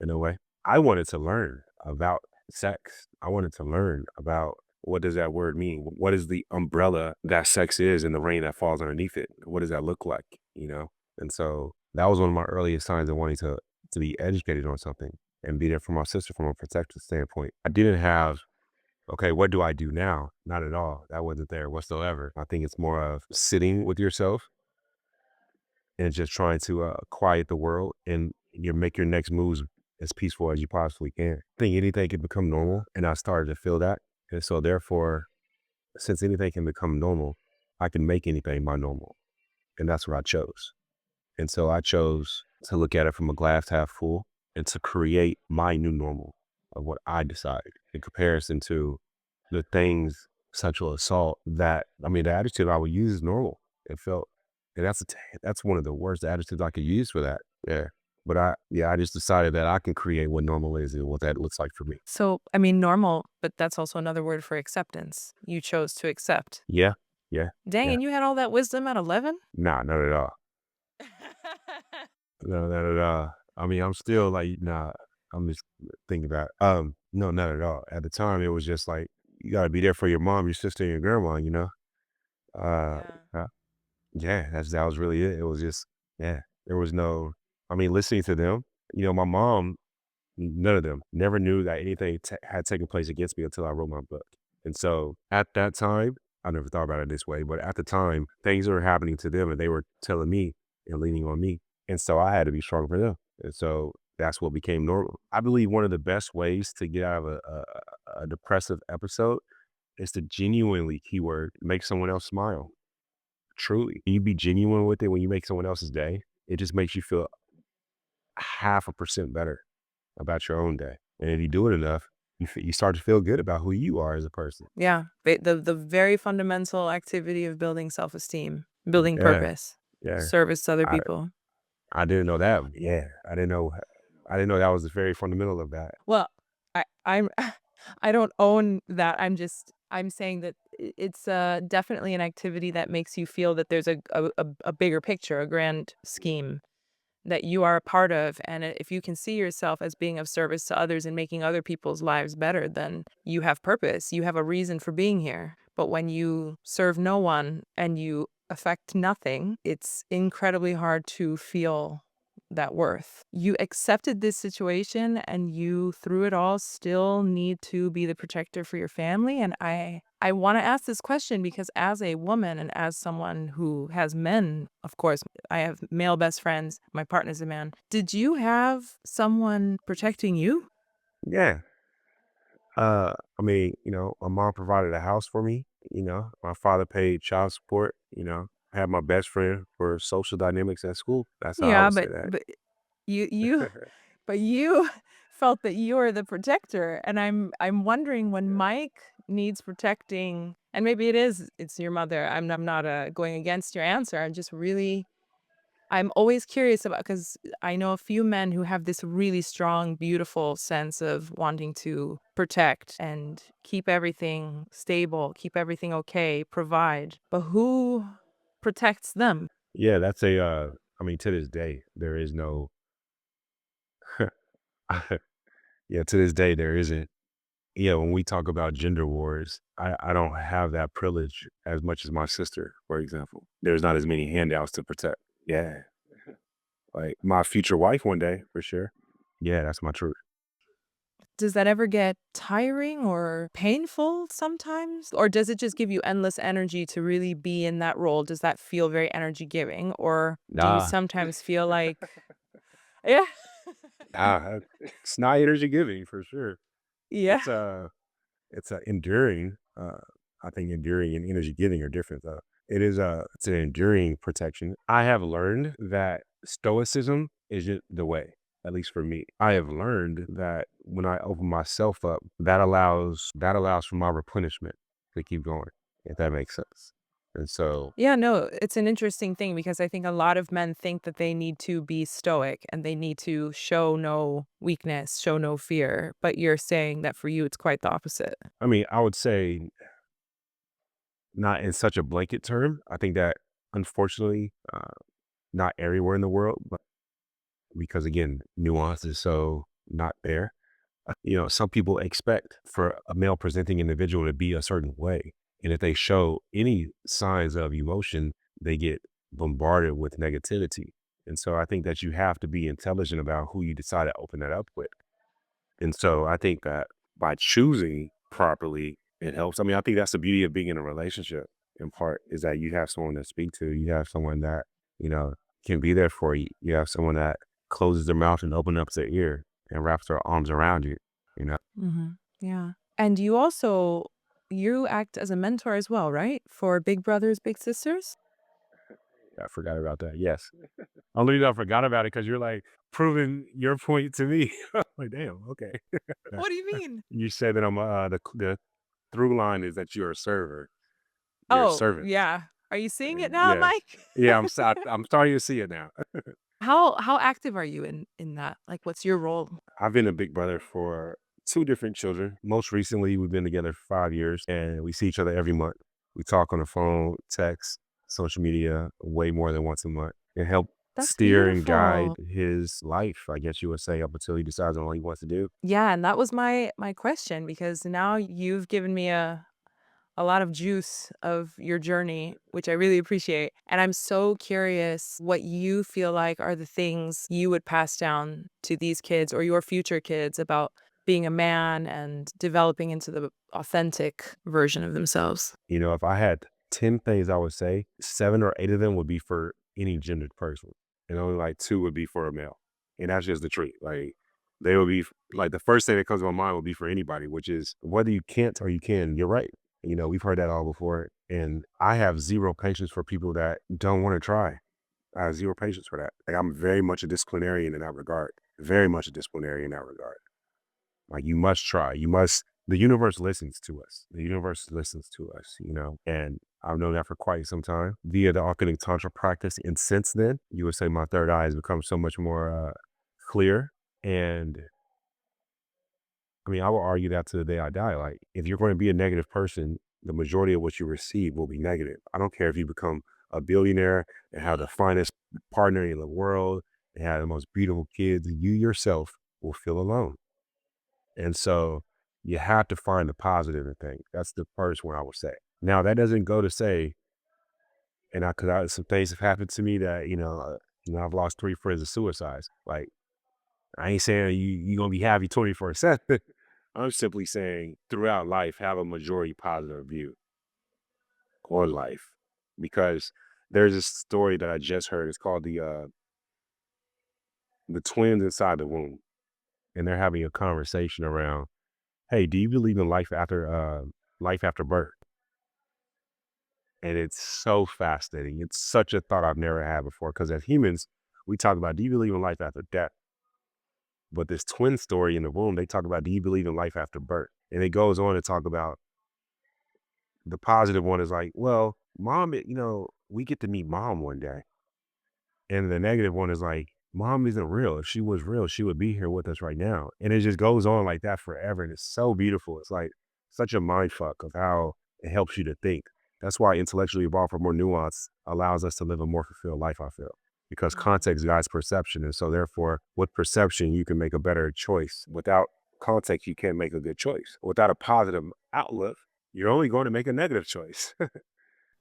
in a way. I wanted to learn about sex. I wanted to learn about what does that word mean? What is the umbrella that sex is and the rain that falls underneath it? What does that look like? You know? And so that was one of my earliest signs of wanting to be educated on something and be there for my sister from a protective standpoint. I didn't have, okay, what do I do now? Not at all. That wasn't there whatsoever. I think it's more of sitting with yourself and just trying to quiet the world and you make your next moves as peaceful as you possibly can. I think anything can become normal, and I started to feel that. And so, therefore, since anything can become normal, I can make anything my normal, and that's what I chose. And so, I chose to look at it from a glass half full and to create my new normal of what I decide in comparison to the things, sexual assault that I mean, the attitude I would use is normal. It felt and that's one of the worst attitudes I could use for that. Yeah. But I just decided that I can create what normal is and what that looks like for me. So, I mean, normal, but that's also another word for acceptance. You chose to accept. Yeah. Yeah. Dang, Yeah. and you had all that wisdom at 11? Nah, not at all. No, not at all. I mean, I'm still like, nah, I'm just thinking about no, not at all. At the time it was just like you gotta be there for your mom, your sister, and your grandma, you know? Uh, Yeah. uh Yeah, that was really it. It was just yeah, there was no I mean, listening to them, my mom, none of them never knew that anything had taken place against me until I wrote my book. And so at that time, I never thought about it this way, but at the time, things were happening to them and they were telling me and leaning on me. And so I had to be strong for them. And so that's what became normal. I believe one of the best ways to get out of a depressive episode is to genuinely, keyword, make someone else smile. Truly. You be genuine with it when you make someone else's day. It just makes you feel 0.5% better about your own day. And if you do it enough, you start to feel good about who you are as a person. Yeah, the very fundamental activity of building self-esteem, building Yeah, purpose, yeah. service to other I people. I didn't know that. Yeah, I didn't know that was the very fundamental of that. Well, I'm I don't own that. I'm saying that it's definitely an activity that makes you feel that there's a bigger picture, a grand scheme that you are a part of. And if you can see yourself as being of service to others and making other people's lives better, then you have purpose. You have a reason for being here. But when you serve no one and you affect nothing, it's incredibly hard to feel that worth. You accepted this situation and you, through it all, still need to be the protector for your family. And I want to ask this question because as a woman and as someone who has men, of course, I have male best friends, my partner's a man. Did you have someone protecting you? Yeah. I mean, my mom provided a house for me, my father paid child support, I had my best friend for social dynamics at school. That's how I Yeah, would say that. but you but you felt that you are the protector, and I'm wondering when Mike needs protecting, and maybe it's your mother. I'm not going against your answer. I'm always curious about because I know a few men who have this really strong, beautiful sense of wanting to protect and keep everything stable, keep everything okay, provide. But who protects them? Yeah, I mean, to this day, there is no, yeah, to this day, there isn't. Yeah, when we talk about gender wars, I don't have that privilege as much as my sister, for example. There's not as many handouts to protect. Yeah. Like my future wife one day, for sure. Yeah, that's my truth. Does that ever get tiring or painful sometimes? Or does it just give you endless energy to really be in that role? Does that feel very energy giving? Or do you Nah, sometimes feel like, yeah, nah, it's not energy giving for sure. yeah. It's It's a enduring, I think enduring and energy giving are different, though. It's an enduring protection. I have learned that stoicism isn't the way, at least for me. I have learned that when I open myself up, that allows for my replenishment to keep going, if that makes sense. And so, Yeah, no, it's an interesting thing because I think a lot of men think that they need to be stoic and they need to show no weakness, show no fear. But you're saying that for you, it's quite the opposite. I mean, I would say not in such a blanket term. I think that unfortunately, not everywhere in the world, but because again, nuance is so not there. Some people expect for a male presenting individual to be a certain way. And if they show any signs of emotion, they get bombarded with negativity. And so I think that you have to be intelligent about who you decide to open that up with. And so I think that by choosing properly, it helps. I mean, I think that's the beauty of being in a relationship in part is that you have someone to speak to. You have someone that, you know, can be there for you. You have someone that closes their mouth and opens up their ear and wraps their arms around you, you know. Yeah. And you act as a mentor as well, right? For big brothers, big sisters? I forgot about that. Yes. Only reason I forgot about it because you're like proving your point to me. Like, damn, okay. What do you mean? You said that the through line is that you're a server. You're a Oh, servant. yeah. Are you seeing it now, Yes. Mike? Yeah, I'm starting to see it now. How active are you in that? Like, what's your role? I've been a big brother for 2 different children. Most recently, we've been together for 5 years, and we see each other every month. We talk on the phone, text, social media way more than once a month, and help That's steer and guide beautiful. his life, I guess you would say, up until he decides on what he wants to do. Yeah, and that was my question because now you've given me a lot of juice of your journey, which I really appreciate. And I'm so curious what you feel like are the things you would pass down to these kids or your future kids about being a man and developing into the authentic version of themselves. If I had 10 things I would say, 7 or 8 of them would be for any gendered person, and only, like, 2 would be for a male, and that's just the truth, like, they would be like, the first thing that comes to my mind would be for anybody, which is whether you can't or you can, you're right. We've heard that all before, and I have 0 patience for people that don't wanna try. I have 0 patience for that. Like, I'm very much a disciplinarian in that regard, very much a disciplinarian in that regard. Like you must try. The universe listens to us. The universe listens to us. And I've known that for quite some time via the authentic tantra practice. And since then, you would say my third eye has become so much more clear. And I mean, I will argue that to the day I die. Like, if you're going to be a negative person, the majority of what you receive will be negative. I don't care if you become a billionaire and have the finest partner in the world and have the most beautiful kids, you yourself will feel alone. And so you have to find the positive in things. That's the first one I would say. Now that doesn't go to say, and because some things have happened to me that I've lost 3 friends of suicides. Like I ain't saying you gonna be happy 24/7. I'm simply saying throughout life have a majority positive view on life because there's this story that I just heard. It's called the twins inside the womb, and they're having a conversation around, hey, do you believe in life after birth? And it's so fascinating. It's such a thought I've never had before. Because as humans, we talk about, do you believe in life after death? But this twin story in the womb, they talk about, do you believe in life after birth? And it goes on to talk about the positive one is like, well, mom, we get to meet mom one day. And the negative one is like, mom isn't real. If she was real, she would be here with us right now. And it just goes on like that forever. And it's so beautiful. It's like such a mind fuck of how it helps you to think. That's why intellectually evolved for more nuance allows us to live a more fulfilled life, I feel. Because Mhm. context guides perception. And so therefore, with perception, you can make a better choice. Without context, you can't make a good choice. Without a positive outlook, you're only going to make a negative choice.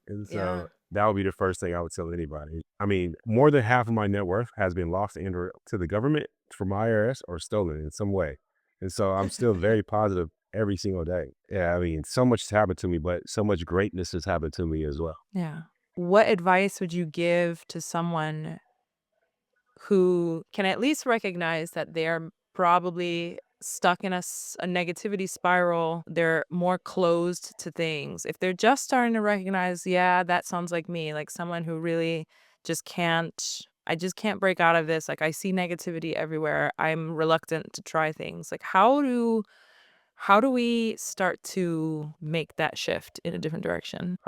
And so Yeah. that would be the first thing I would tell anybody. I mean, more than half of my net worth has been lost to the government from IRS or stolen in some way. And so I'm still very positive every single day. Yeah, I mean, so much has happened to me, but so much greatness has happened to me as well. Yeah. What advice would you give to someone who can at least recognize that they're probably stuck in a negativity spiral, they're more closed to things. If they're just starting to recognize, yeah, that sounds like me, like someone who really just can't I just can't break out of this. Like I see negativity everywhere. I'm reluctant to try things. Like how do we start to make that shift in a different direction?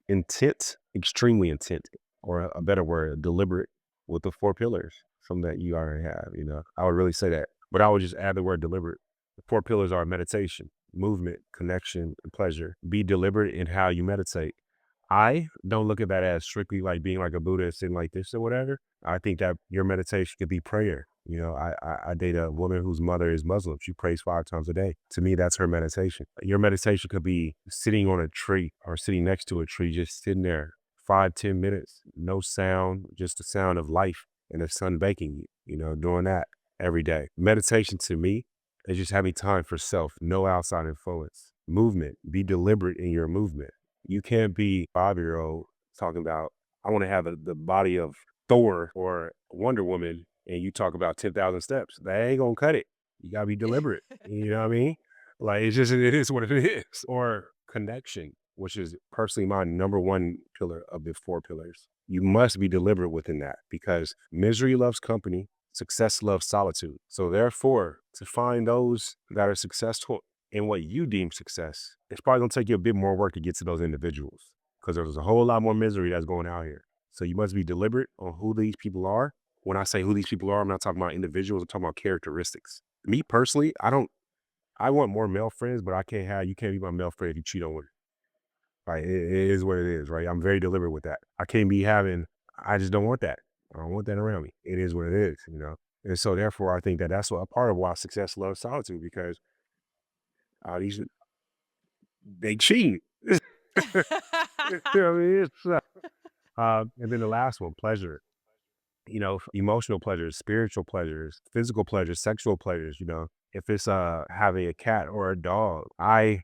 Intent, extremely intent, or a better word, deliberate with the four pillars, something that you already have, you know. I would really say that. But I would just add the word deliberate. The four pillars are meditation, movement, connection, and pleasure. Be deliberate in how you meditate. I don't look at that as strictly like being like a Buddhist sitting like this or whatever. I think that your meditation could be prayer. You know, I date a woman whose mother is Muslim. She prays 5 times a day. To me, that's her meditation. Your meditation could be sitting on a tree or sitting next to a tree, just sitting there 5, 10 minutes, no sound, just the sound of life and the sun baking you, you know, doing that every day. Meditation to me is just having time for self, no outside influence. Movement, be deliberate in your movement. You can't be 5-year old talking about, I want to have the body of Thor or Wonder Woman, and you talk about 10,000 steps. That ain't gonna cut it. You gotta be deliberate. You know what I mean? Like it's just it is what it is. Or connection, which is personally my number one pillar of the four pillars. You must be deliberate within that because misery loves company, success loves solitude. So therefore, to find those that are successful in what you deem success, it's probably gonna take you a bit more work to get to those individuals because there's a whole lot more misery that's going out here. So you must be deliberate on who these people are. When I say who these people are, I'm not talking about individuals, I'm talking about characteristics. Me personally, I want more male friends, but you can't be my male friend if you cheat on women. Like it is what it is, right? I'm very deliberate with that. I just don't want that. I don't want that around me. It is what it is, you know? And so therefore I think that that's a part of why success loves solitude because these they cheat. You know what I mean? And then the last one, pleasure. You know, emotional pleasures, spiritual pleasures, physical pleasures, sexual pleasures, you know. If it's having a cat or a dog, I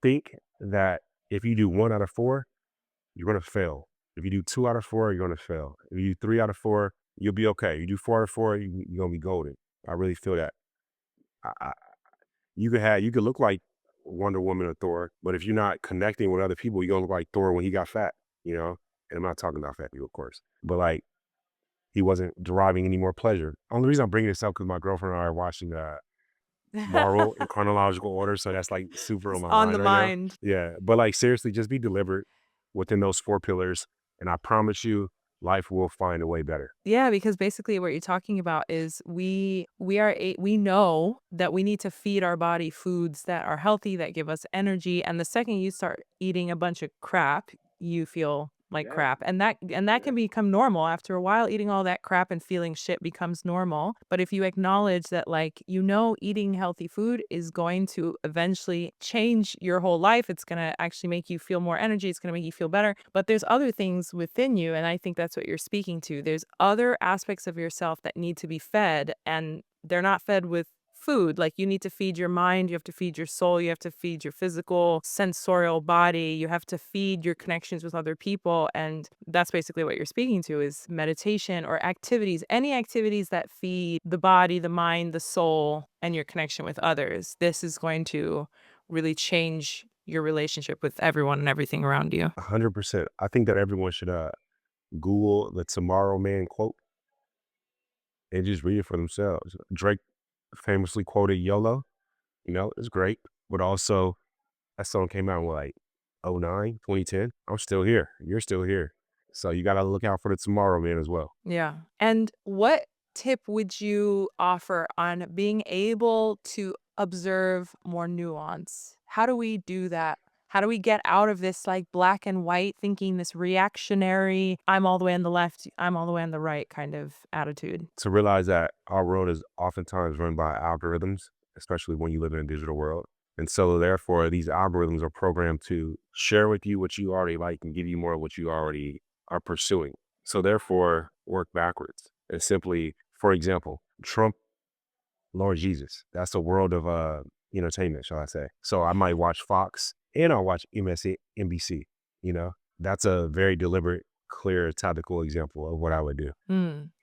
think that if you do 1 out of 4, you're gonna fail. If you do 2 out of 4, you're gonna fail. If you do 3 out of 4, you'll be okay. You do 4 out of 4, you're gonna be golden. I really feel that. I you could look like Wonder Woman or Thor, but if you're not connecting with other people, you're gonna look like Thor when he got fat, you know? And I'm not talking about fat people, of course. But like he wasn't deriving any more pleasure. Only reason I'm bringing this up because my girlfriend and I are watching Marvel in chronological order, so that's like super on It's my on the mind right now. mind. Yeah, but like seriously, just be deliberate within those four pillars, and I promise you, life will find a way better. Yeah, because basically what you're talking about is we know that we need to feed our body foods that are healthy, that give us energy, and the second you start eating a bunch of crap, you feel like Yeah, crap. And that yeah. can become normal after a while. Eating all that crap and feeling shit becomes normal. But if you acknowledge that, like, eating healthy food is going to eventually change your whole life, it's going to actually make you feel more energy, it's going to make you feel better. But there's other things within you, and I think that's what you're speaking to. There's other aspects of yourself that need to be fed, and they're not fed with food. Like, you need to feed your mind, you have to feed your soul, you have to feed your physical sensorial body, you have to feed your connections with other people. And that's basically what you're speaking to is meditation or activities, any activities that feed the body, the mind, the soul, and your connection with others. This is going to really change your relationship with everyone and everything around you. 100%. I think that everyone should Google the Tomorrow Man quote and just read it for themselves. Drake famously quoted YOLO. You know, it's great, but also that song came out in what, like '09, 2010. I'm still here. You're still here. So you gotta look out for the Tomorrow Man as well. Yeah. And what tip would you offer on being able to observe more nuance? How do we do that? How do we get out of this like black and white thinking, this reactionary, I'm all the way on the left, I'm all the way on the right kind of attitude? To realize that our world is oftentimes run by algorithms, especially when you live in a digital world. And so therefore these algorithms are programmed to share with you what you already like and give you more of what you already are pursuing. So therefore work backwards. And simply, for example, Trump, Lord Jesus. That's a world of entertainment, shall I say. So I might watch Fox and I'll watch NBC, you know. That's a very deliberate, clear, tactical example of what I would do.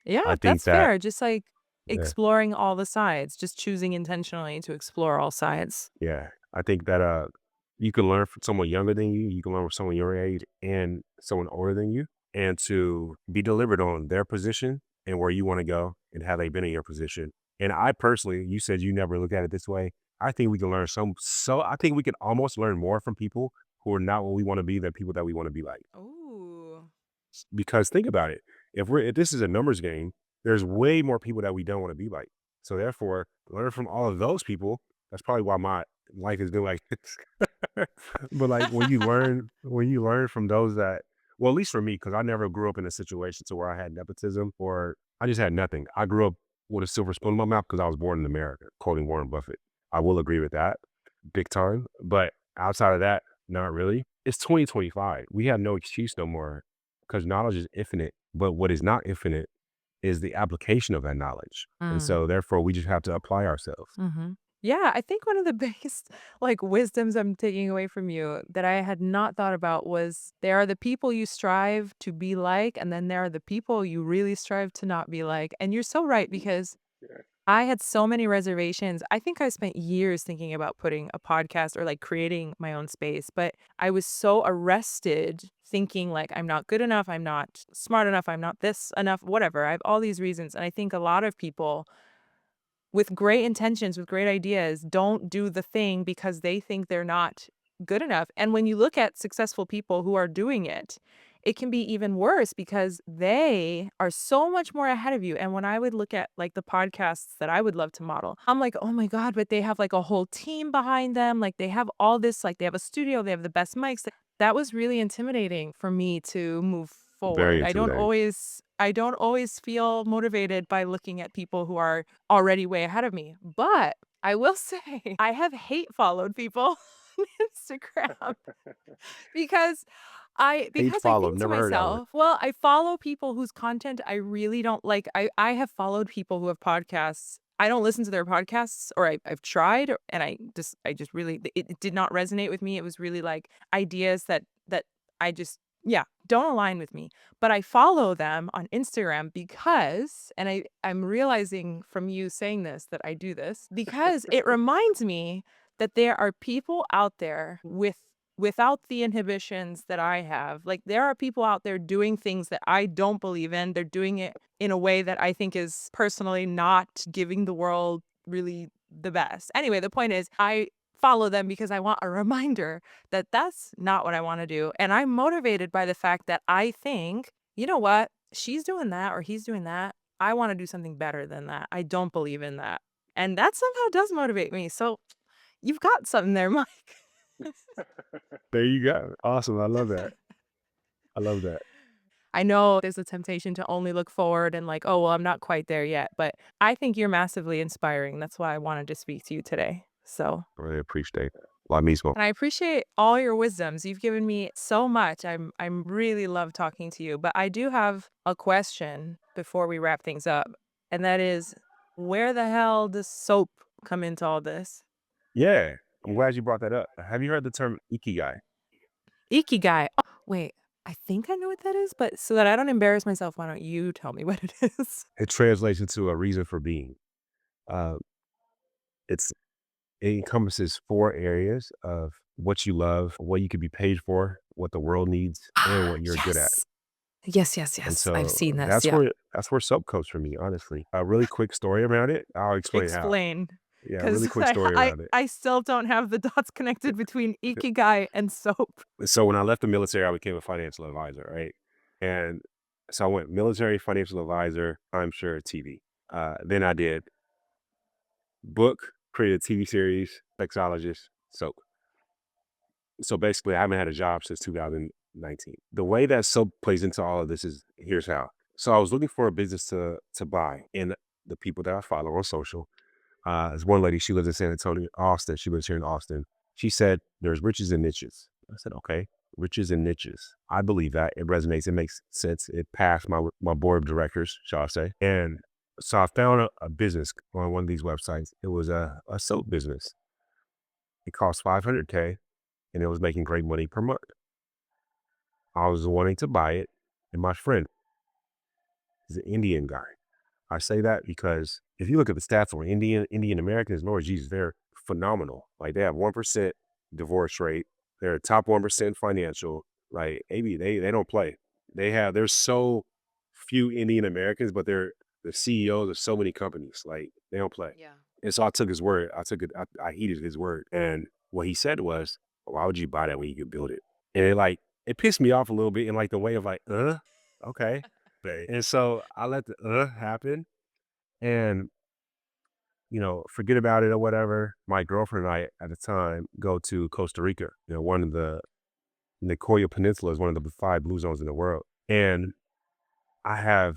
Yeah, I think that's that fair. Just like Yeah. exploring all the sides, just choosing intentionally to explore all sides. Yeah. I think that you can learn from someone younger than you, you can learn from someone your age and someone older than you, and to be delivered on their position and where you want to go and how they've been in your position. And I personally, you said you never look at it this way. I think we can learn I think we can almost learn more from people who are not what we want to be than people that we want to be like. Ooh. Because think about it. If this is a numbers game, there's way more people that we don't want to be like. So therefore, learn from all of those people. That's probably why my life has been like this. But like when you learn from those that, well, at least for me, because I never grew up in a situation to where I had nepotism or I just had nothing. I grew up with a silver spoon in my mouth because I was born in America, quoting Warren Buffett. I will agree with that big time. But outside of that, not really. It's 2025. We have no excuse no more because knowledge is infinite. But what is not infinite is the application of that knowledge. And Mm. so therefore we just have to apply ourselves. Mhm. Yeah, I think one of the biggest, like, wisdoms I'm taking away from you that I had not thought about was there are the people you strive to be like, and then there are the people you really strive to not be like. And you're so right because I had so many reservations. I think I spent years thinking about putting a podcast or like creating my own space, but I was so arrested thinking like I'm not good enough, I'm not smart enough, I'm not this enough, whatever. I have all these reasons. And I think a lot of people with great intentions, with great ideas, don't do the thing because they think they're not good enough. And when you look at successful people who are doing it, it can be even worse because they are so much more ahead of you. And when I would look at like the podcasts that I would love to model, I'm like, oh my God, but they have like a whole team behind them. Like they have all this, like they have a studio, they have the best mics. That was really intimidating for me to move Very forward. intimidating. I don't always feel motivated by looking at people who are already way ahead of me. But I will say I have hate followed people on Instagram because Hate I follow. think to Never heard that one. myself, well, I follow people whose content I really don't like. I have followed people who have podcasts. I don't listen to their podcasts or I've tried and I just really it did not resonate with me. It was really like ideas that I just yeah, don't align with me. But I follow them on Instagram because and I'm realizing from you saying this that I do this because it reminds me that there are people out there without the inhibitions that I have. Like there are people out there doing things that I don't believe in. They're doing it in a way that I think is personally not giving the world really the best. Anyway, the point is I follow them because I want a reminder that that's not what I want to do. And I'm motivated by the fact that I think, you know what? She's doing that or he's doing that. I want to do something better than that. I don't believe in that. And that somehow does motivate me. So you've got something there, Mike. There you go. Awesome. I love that. I love that. I know there's a temptation to only look forward and like, oh, well, I'm not quite there yet. But I think you're massively inspiring. That's why I wanted to speak to you today. So, I really appreciate that. La mismo. and I appreciate all your wisdoms. You've given me so much. I'm really love talking to you. But I do have a question before we wrap things up. And that is, where the hell does soap come into all this? Yeah. I'm glad you brought that up. Have you heard the term ikigai? Ikigai. Oh, wait, I think I know what that is, but so that I don't embarrass myself, why don't you tell me what it is? It translates into a reason for being. Uh, it's it encompasses four areas of what you love, what you could be paid for, what the world needs, and Ah, what you're good at. yes. Yes, yes, And yes. I've so seen this, yeah. that's where soap comes for me, honestly. A really quick story around it. I'll explain how. Explain, Yeah, a really 'cause quick story around it. I still don't have the dots connected between ikigai and soap. So when I left the military, I became a financial advisor, right? And so I went military financial advisor, timeshare, TV. Then I did book, created a TV series, sexologist, soap. So basically, I haven't had a job since 2019. The way that soap plays into all of this is here's how. So I was looking for a business to buy, and the people that I follow on social. There's one lady, she lives in San Antonio, Austin. She lives here in Austin. She said, there's riches and niches. I said, okay, riches and niches. I believe that. It resonates. It makes sense. It passed my board of directors, shall I say. And so I found a business on one of these websites. It was a soap business. It cost 500K and it was making great money per month. I was wanting to buy it. And my friend is an Indian guy. I say that because if you look at the stats for Indian Americans, Lord Jesus, they're phenomenal. Like they have 1% divorce rate. They're top 1% financial. Like maybe they don't play. There's so few Indian Americans, but they're the CEOs of so many companies. Like they don't play. Yeah. And so I took his word. I took it. I heeded his word. And what he said was, "Why would you buy that when you could build it?" And it pissed me off a little bit in like the way of like, okay. And so I let the happen and, forget about it or whatever. My girlfriend and I at the time go to Costa Rica. One of the Nicoya Peninsula is one of the 5 blue zones in the world. And I have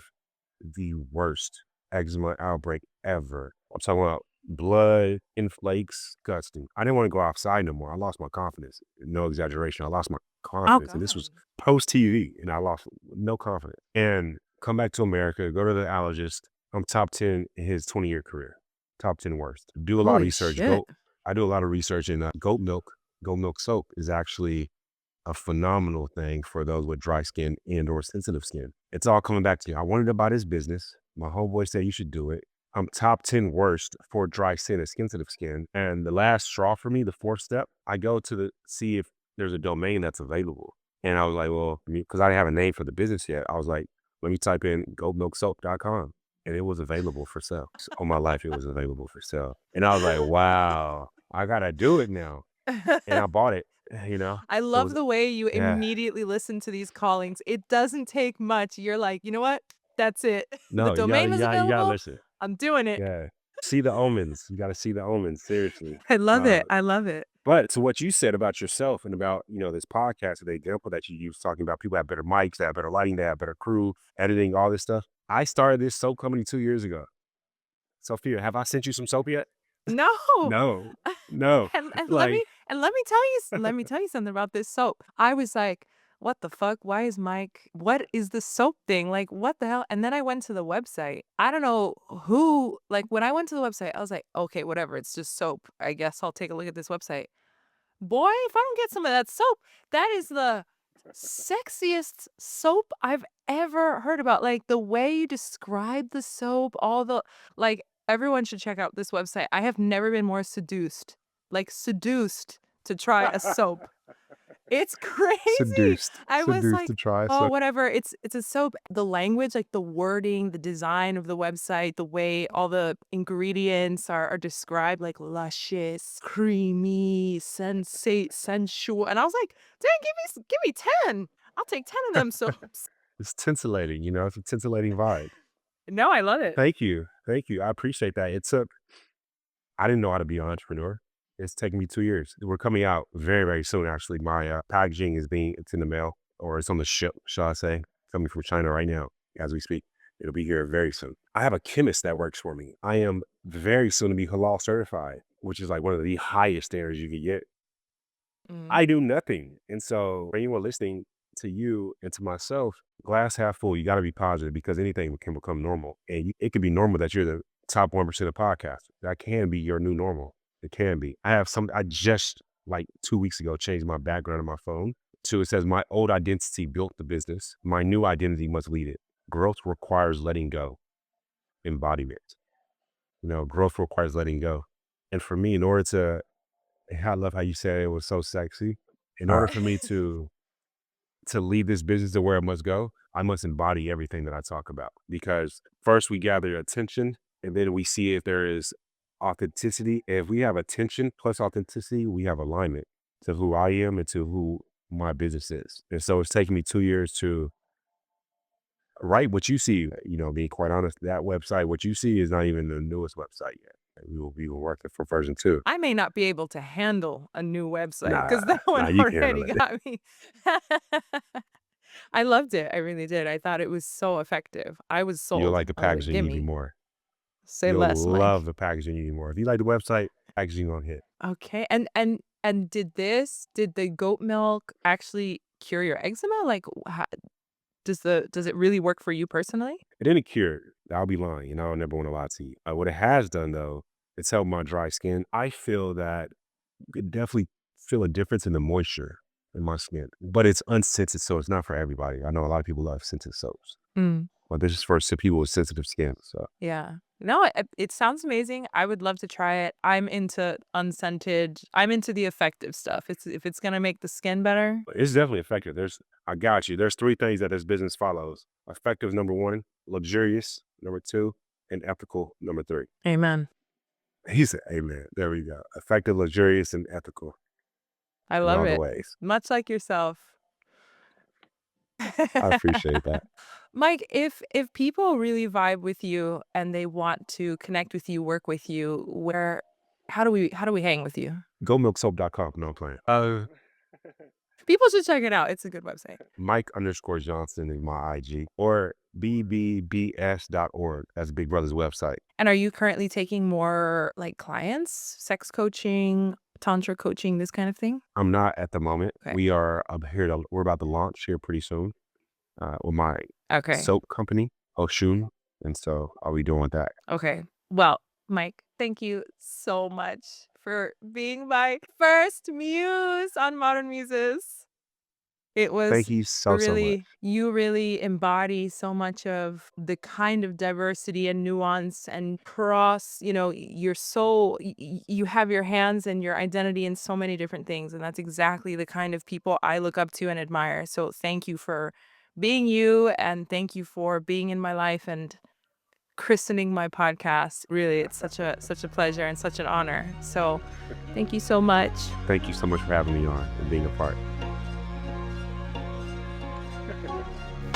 the worst eczema outbreak ever. I'm talking about blood in flakes, disgusting. I didn't want to go outside no more. I lost my confidence. No exaggeration. I lost my Oh confidence. And this was God. post TV, and I lost no confidence. And come back to America, go to the allergist. I'm top 10 in his 20-year career. Top 10 worst. Do a lot of Holy research. shit. I do a lot of research in goat milk. Goat milk soap is actually a phenomenal thing for those with dry skin and or sensitive skin. It's all coming back to you. I wanted to buy this business. My homeboy said you should do it. I'm top 10 worst for dry skin and sensitive skin. And the last straw for me, the 4th step, I go to see if there's a domain that's available. And I was like, well, because I didn't have a name for the business yet, I was like, let me type in goatmilksoap.com. And it was available for sale. All my life, it was available for sale. And I was like, wow, I got to do it now. And I bought it, you know? I It love was the way you yeah. immediately listen to these callings. It doesn't take much. You're like, you know what? That's it. The No, domain is you gotta available. listen. I'm doing it. Yeah. See the omens. You gotta see the omens, seriously. I love Uh, it. I love it. but to what you said about yourself and about, this podcast, the example that you used talking about people have better mics, they have better lighting, they have better crew, editing, all this stuff. I started this soap company 2 years ago. Sophia, have I sent you some soap yet? No. No. No. And Like let me tell you let me tell you something about this soap. I was like, "What the fuck? Why is Mike what is the soap thing? Like, what the hell?" And then I went to the website. I don't know who like, when I went to the website, I was like, "Okay, whatever. It's just soap. I guess I'll take a look at this website." Boy, if I don't get some of that soap, that is the sexiest soap I've ever heard about. Like the way you describe the soap, all the like everyone should check out this website. I have never been more seduced. Like seduced to try a soap. It's crazy. I was seduced to like, try. "Oh, So whatever." It's a soap. The language, like the wording, the design of the website, the way all the ingredients are described, like luscious, creamy, sensual. And I was like, "Dang, give me 10. I'll take 10 of them soaps." it's titillating, it's a titillating vibe. No, I love it. Thank you. Thank you. I appreciate that. I didn't know how to be an entrepreneur. It's taken me 2 years. We're coming out very, very soon, actually. My packaging it's in the mail or it's on the ship, shall I say, coming from China right now as we speak. It'll be here very soon. I have a chemist that works for me. I am very soon to be halal certified, which is like one of the highest standards you can get. Mm. I do nothing. And so for anyone listening to you and to myself, glass half full, you got to be positive because anything can become normal. And it can be normal that you're the top 1% of podcasters. That can be your new normal. It can be. I just like 2 weeks ago changed my background on my phone to it says, my old identity built the business. My new identity must lead it. Growth requires letting go, embodiment. Growth requires letting go. And for me, in order to I love how you said it was so sexy. In order for me to lead this business to where it must go, I must embody everything that I talk about. Because first we gather attention and then we see if there is authenticity. If we have attention plus authenticity, we have alignment to who I am and to who my business is. And so it's taken me 2 years to write what you see, being quite honest, that website, what you see is not even the newest website yet. We will be working for version 2. I may not be able to handle a new website Nah, because that one nah, you can handle already it. got me. I loved it. I really did. I thought it was so effective. I was You'll sold. like the I was like, packaging even "Gimme. more. Say less, You'll love Mike." the packaging even more. If you like the website, packaging gonna hit. Okay, and did the goat milk actually cure your eczema? Like, ho does it really work for you personally? It didn't cure it. I'll be lying, I never wanna lie to you. What it has done though, it's helped my dry skin. I feel that you could definitely feel a difference in the moisture in my skin, but it's unscented, so it's not for everybody. I know a lot of people love scented soaps. Mm. Well, this is for some people with sensitive skin. So Yeah. No, it sounds amazing. I would love to try it. I'm into unscented. I'm into the effective stuff. If it's gonna make the skin better. but it's definitely effective. I got you. There's three things that this business follows. Effective, number one, luxurious, number two, and ethical, number three. Amen. He said, amen. There we go. Effective, luxurious, and ethical I in love all the it. ways. Much like yourself. I appreciate that. Mike, if people really vibe with you and they want to connect with you, work with you, where how do we hang with you? GoMilkSoap.com. No, I'm playing. People should check it out. It's a good website. Mike_Johnson is my IG, or bbbs.org. That's Big Brother's website. And are you currently taking more like clients, sex coaching, tantra coaching, this kind of thing? I'm not at the moment. Okay. We're about to launch here pretty soon with my Okay. soap company, Oshun. And so I'll be doing that. Okay. Well, Mike, thank you so much for being my first muse on Modern Muses. It was Thank you so much. you really embody so much of the kind of diversity and nuance and cross, you're so, you have your hands and your identity in so many different things. And that's exactly the kind of people I look up to and admire. So thank you for being you, and thank you for being in my life and christening my podcast. Really, it's such a pleasure and such an honor. So thank you so much. Thank you so much for having me on and being a part.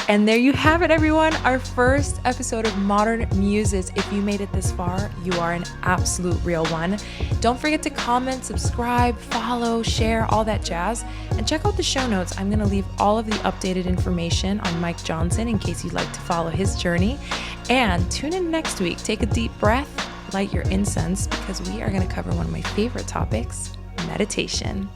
And there you have it, everyone. Our first episode of Modern Muses. If you made it this far, you are an absolute real one. Don't forget to comment, subscribe, follow, share, all that jazz. And check out the show notes. I'm going to leave all of the updated information on Mike Johnson in case you'd like to follow his journey. And tune in next week. Take a deep breath, light your incense, because we are going to cover one of my favorite topics, meditation.